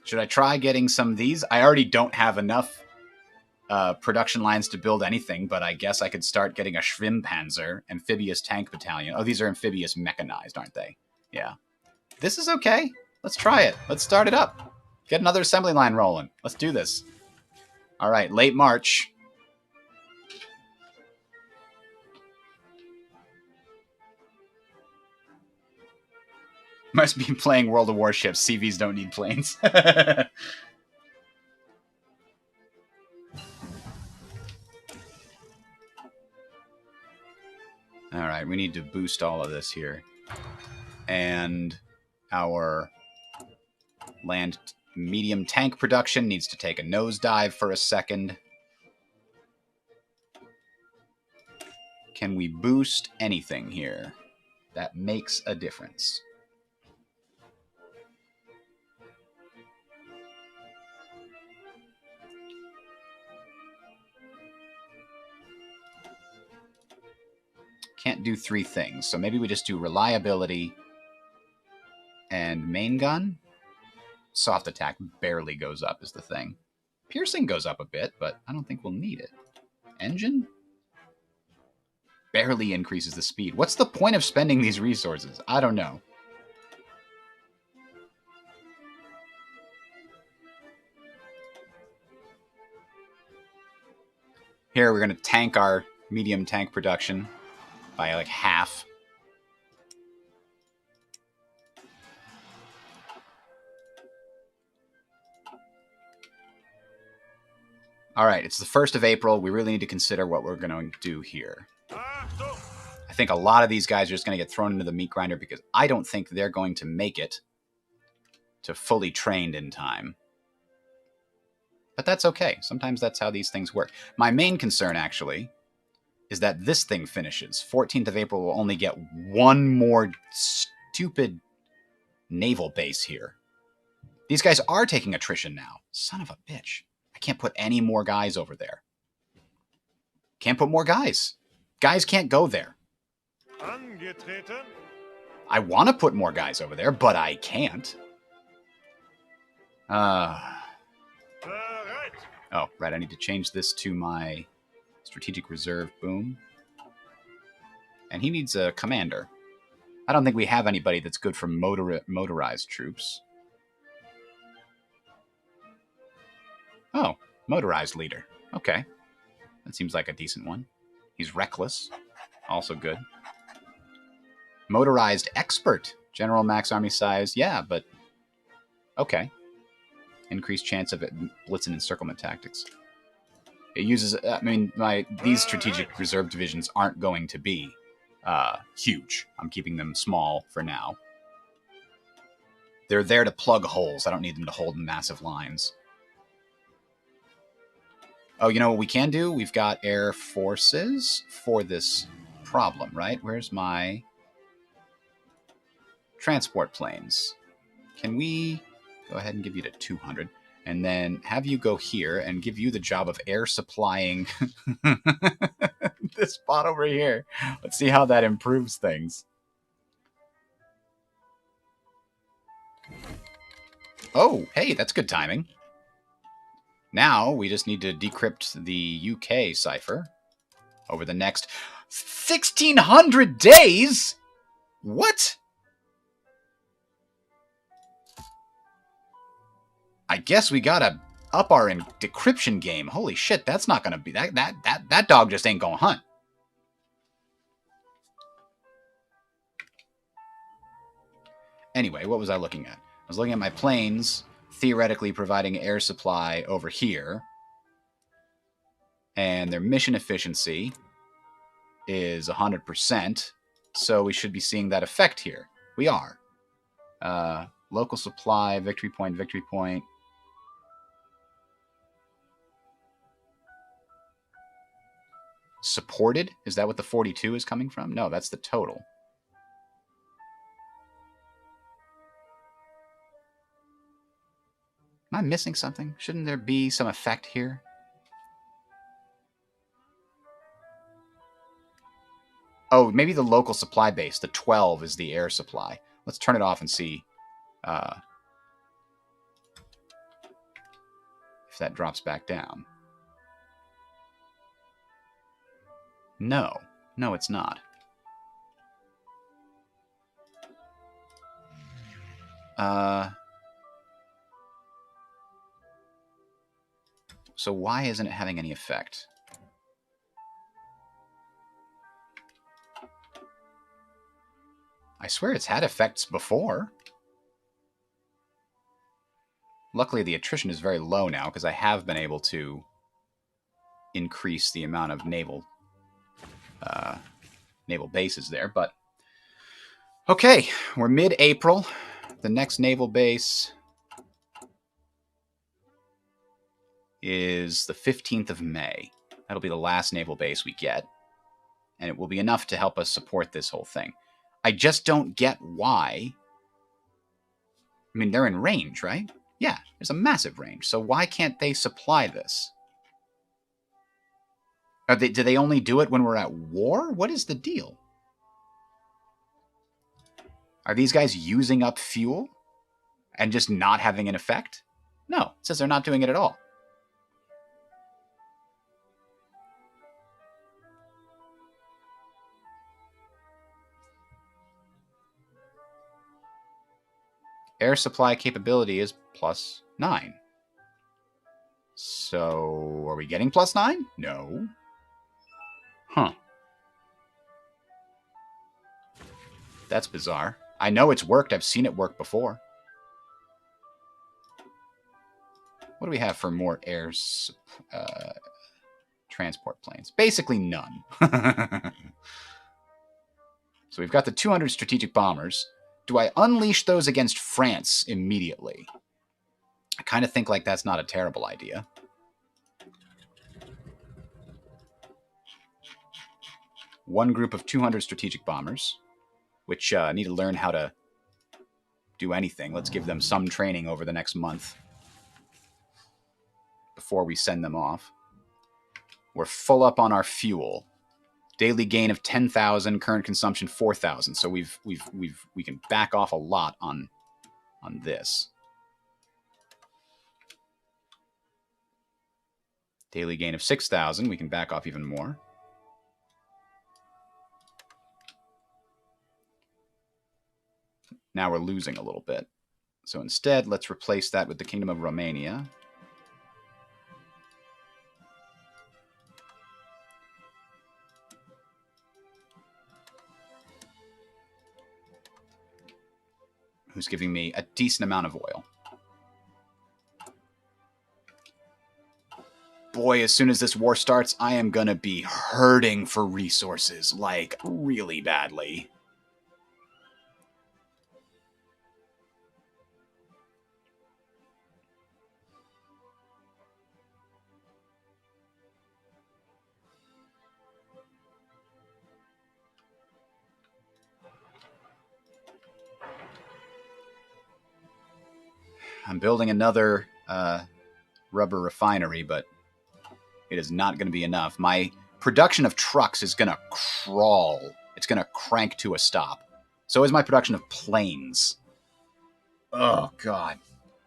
Should I try getting some of these? I already don't have enough production lines to build anything, but I guess I could start getting a Schwimmpanzer, amphibious tank battalion. Oh, these are amphibious mechanized, aren't they? Yeah. This is okay. Let's try it. Let's start it up. Get another assembly line rolling. Let's do this. All right, late March. Must be playing World of Warships. CVs don't need planes. All right, we need to boost all of this here. And our land medium tank production needs to take a nosedive for a second. Can we boost anything here? That makes a difference. Can't do 3 things, so maybe we just do reliability and main gun. Soft attack barely goes up is the thing. Piercing goes up a bit, but I don't think we'll need it. Engine? Barely increases the speed. What's the point of spending these resources? I don't know. Here, we're going to tank our medium tank production by like half. All right, it's the 1st of April. We really need to consider what we're going to do here. I think a lot of these guys are just going to get thrown into the meat grinder because I don't think they're going to make it to fully trained in time. But that's okay. Sometimes that's how these things work. My main concern, actually, is that this thing finishes. 14th of April will only get one more stupid naval base here. These guys are taking attrition now. Son of a bitch. I can't put any more guys over there. Can't put more guys. Guys can't go there. I want to put more guys over there, but I can't. Oh, right. I need to change this to my strategic reserve. Boom. And he needs a commander. I don't think we have anybody that's good for motorized troops. Oh, motorized leader. Okay. That seems like a decent one. He's reckless. Also good. Motorized expert. General max army size. Yeah, but... Okay. Increased chance of it blitzing encirclement tactics. It uses... I mean, these strategic reserve divisions aren't going to be huge. I'm keeping them small for now. They're there to plug holes. I don't need them to hold massive lines. Oh, you know what we can do? We've got air forces for this problem, right? Where's my transport planes? Can we go ahead and give you to 200 and then have you go here and give you the job of air supplying this spot over here. Let's see how that improves things. Oh, hey, that's good timing. Now we just need to decrypt the UK cipher over the next 1,600 days? What? I guess we gotta up our decryption game. Holy shit, that's not gonna be that dog just ain't gonna hunt. Anyway, what was I looking at? I was looking at my planes theoretically providing air supply over here. And their mission efficiency is 100%. So we should be seeing that effect here. We are. Local supply, victory point, victory point. Supported? Is that what the 42 is coming from? No, that's the total. Am I missing something? Shouldn't there be some effect here? Oh, maybe the local supply base. The 12 is the air supply. Let's turn it off and see if that drops back down. No. No, it's not. So why isn't it having any effect? I swear it's had effects before. Luckily, the attrition is very low now because I have been able to increase the amount of naval bases there. But okay, we're mid-April. The next naval base is the 15th of May. That'll be the last naval base we get. And it will be enough to help us support this whole thing. I just don't get why. I mean, they're in range, right? Yeah, there's a massive range. So why can't they supply this? Do they only do it when we're at war? What is the deal? Are these guys using up fuel and just not having an effect? No, it says they're not doing it at all. Air supply capability is +9. So, are we getting +9? No. Huh. That's bizarre. I know it's worked. I've seen it work before. What do we have for more air transport planes? Basically none. So we've got the 200 strategic bombers. Do I unleash those against France immediately? I kind of think like that's not a terrible idea. One group of 200 strategic bombers, which need to learn how to do anything. Let's give them some training over the next month before we send them off. We're full up on our fuel. Daily gain of 10,000, current consumption 4,000. So we can back off a lot on this. Daily gain of 6,000. We can back off even more. Now we're losing a little bit. So instead, let's replace that with the Kingdom of Romania. Who's giving me a decent amount of oil. Boy, as soon as this war starts, I am going to be hurting for resources, like, really badly. I'm building another rubber refinery, but it is not going to be enough. My production of trucks is going to crawl. It's going to crank to a stop. So is my production of planes. Oh, God.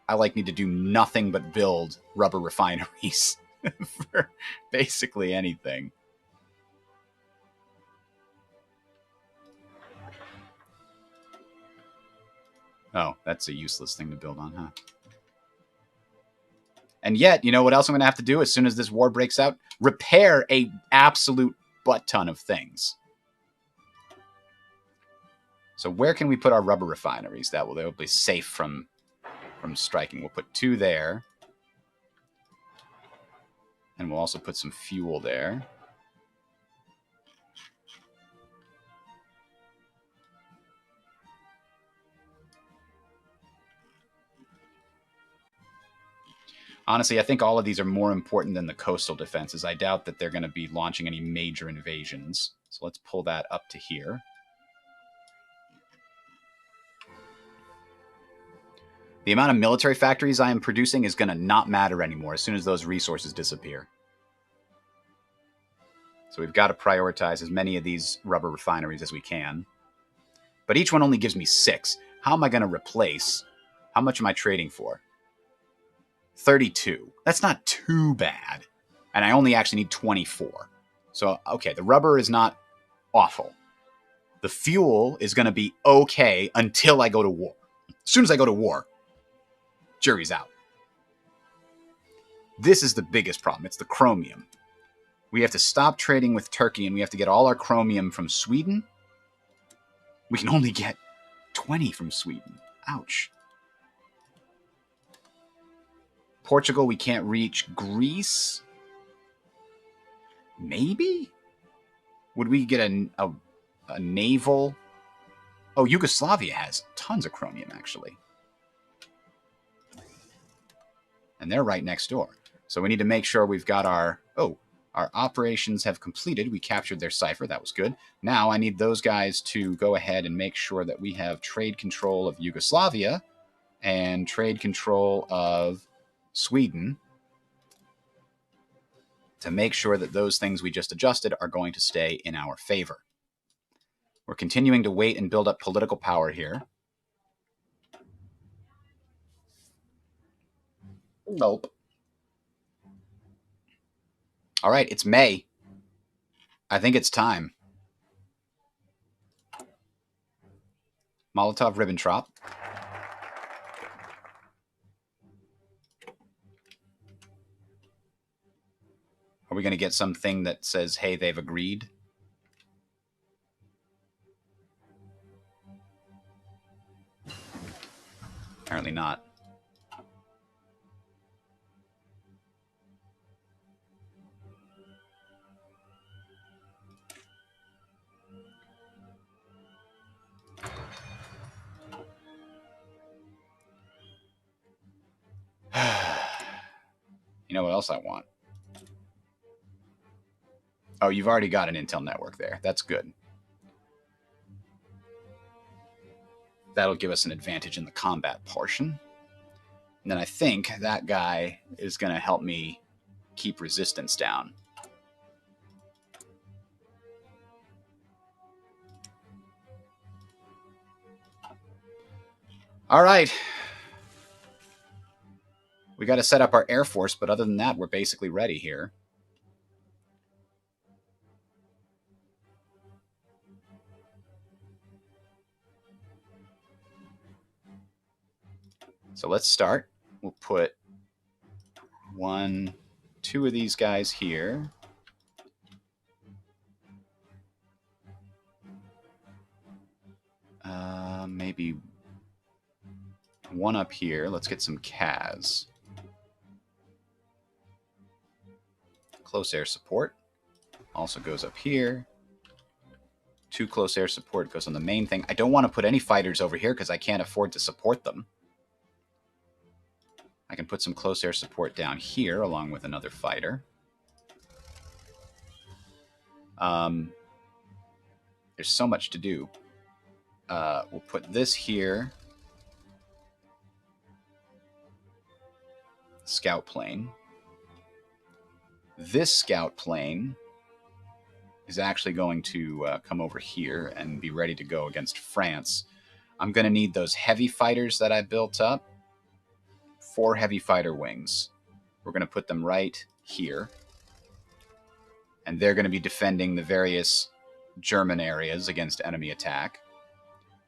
I need to do nothing but build rubber refineries for basically anything. Oh, that's a useless thing to build on, huh? And yet, you know what else I'm going to have to do as soon as this war breaks out? Repair a absolute butt ton of things. So where can we put our rubber refineries? They'll be safe from striking. We'll put 2 there. And we'll also put some fuel there. Honestly, I think all of these are more important than the coastal defenses. I doubt that they're going to be launching any major invasions. So let's pull that up to here. The amount of military factories I am producing is going to not matter anymore as soon as those resources disappear. So we've got to prioritize as many of these rubber refineries as we can. But each one only gives me 6. How am I going to replace? How much am I trading for? 32. That's not too bad. And I only actually need 24. So, okay, the rubber is not awful. The fuel is going to be okay until I go to war. As soon as I go to war, jury's out. This is the biggest problem. It's the chromium. We have to stop trading with Turkey, and we have to get all our chromium from Sweden. We can only get 20 from Sweden. Ouch. Portugal, we can't reach. Greece? Maybe? Would we get a naval? Oh, Yugoslavia has tons of chromium, actually. And they're right next door. So we need to make sure we've got our... Oh, our operations have completed. We captured their cipher. That was good. Now I need those guys to go ahead and make sure that we have trade control of Yugoslavia and trade control of Sweden to make sure that those things we just adjusted are going to stay in our favor. We're continuing to wait and build up political power here. Nope. All right, it's May. I think it's time. Molotov-Ribbentrop. Are we going to get something that says, hey, they've agreed? Apparently not. You know what else I want? Oh, you've already got an Intel network there. That's good. That'll give us an advantage in the combat portion. And then I think that guy is going to help me keep resistance down. All right. We got to set up our Air Force, but other than that, we're basically ready here. So let's start. We'll put 1, 2 of these guys here. Maybe 1 up here. Let's get some CAS. Close air support also goes up here. 2 close air support goes on the main thing. I don't want to put any fighters over here because I can't afford to support them. I can put some close air support down here along with another fighter. There's so much to do. We'll put this here. Scout plane. This scout plane is actually going to come over here and be ready to go against France. I'm going to need those heavy fighters that I built up. 4 heavy fighter wings. We're going to put them right here. And they're going to be defending the various German areas against enemy attack.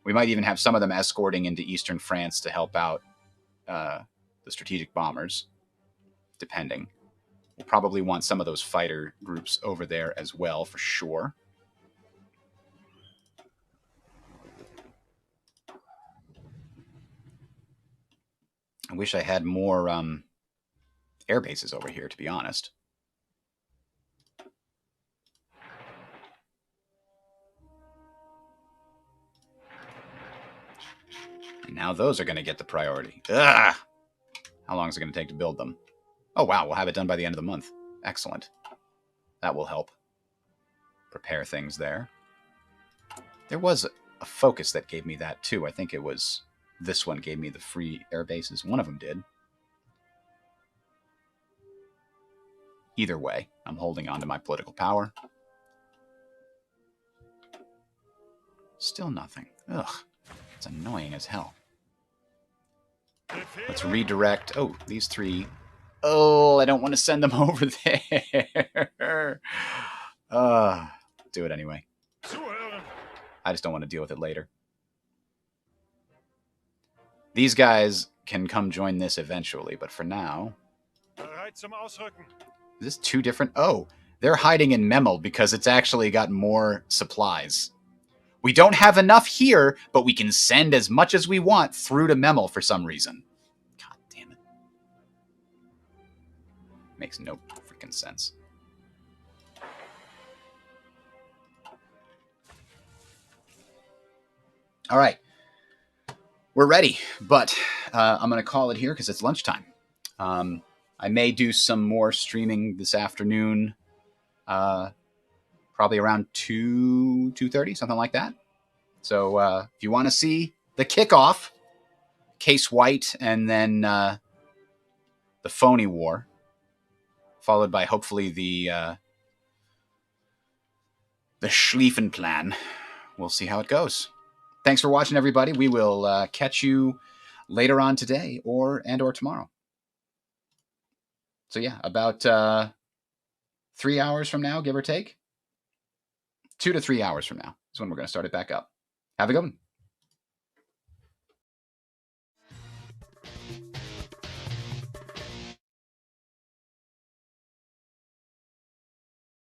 We might even have some of them escorting into eastern France to help out the strategic bombers, depending. We'll probably want some of those fighter groups over there as well, for sure. I wish I had more air bases over here, to be honest. And now those are going to get the priority. Ugh! How long is it going to take to build them? Oh, wow, we'll have it done by the end of the month. Excellent. That will help prepare things there. There was a focus that gave me that, too. I think it was this one gave me the free air bases. One of them did. Either way, I'm holding on to my political power. Still nothing. Ugh. It's annoying as hell. Let's redirect. Oh, these 3. Oh, I don't want to send them over there. Do it anyway. I just don't want to deal with it later. These guys can come join this eventually, but for now... Is this 2 different... Oh, they're hiding in Naval because it's actually got more supplies. We don't have enough here, but we can send as much as we want through to Naval for some reason. God damn it. Makes no freaking sense. All right. We're ready, but I'm going to call it here because it's lunchtime. I may do some more streaming this afternoon, probably around 2:30, something like that. So if you want to see the kickoff, Case White, and then the phony war, followed by hopefully the Schlieffen plan, we'll see how it goes. Thanks for watching, everybody. We will catch you later on today or tomorrow. So yeah, about 3 hours from now, give or take. 2 to 3 hours from now is when we're going to start it back up. Have a good one.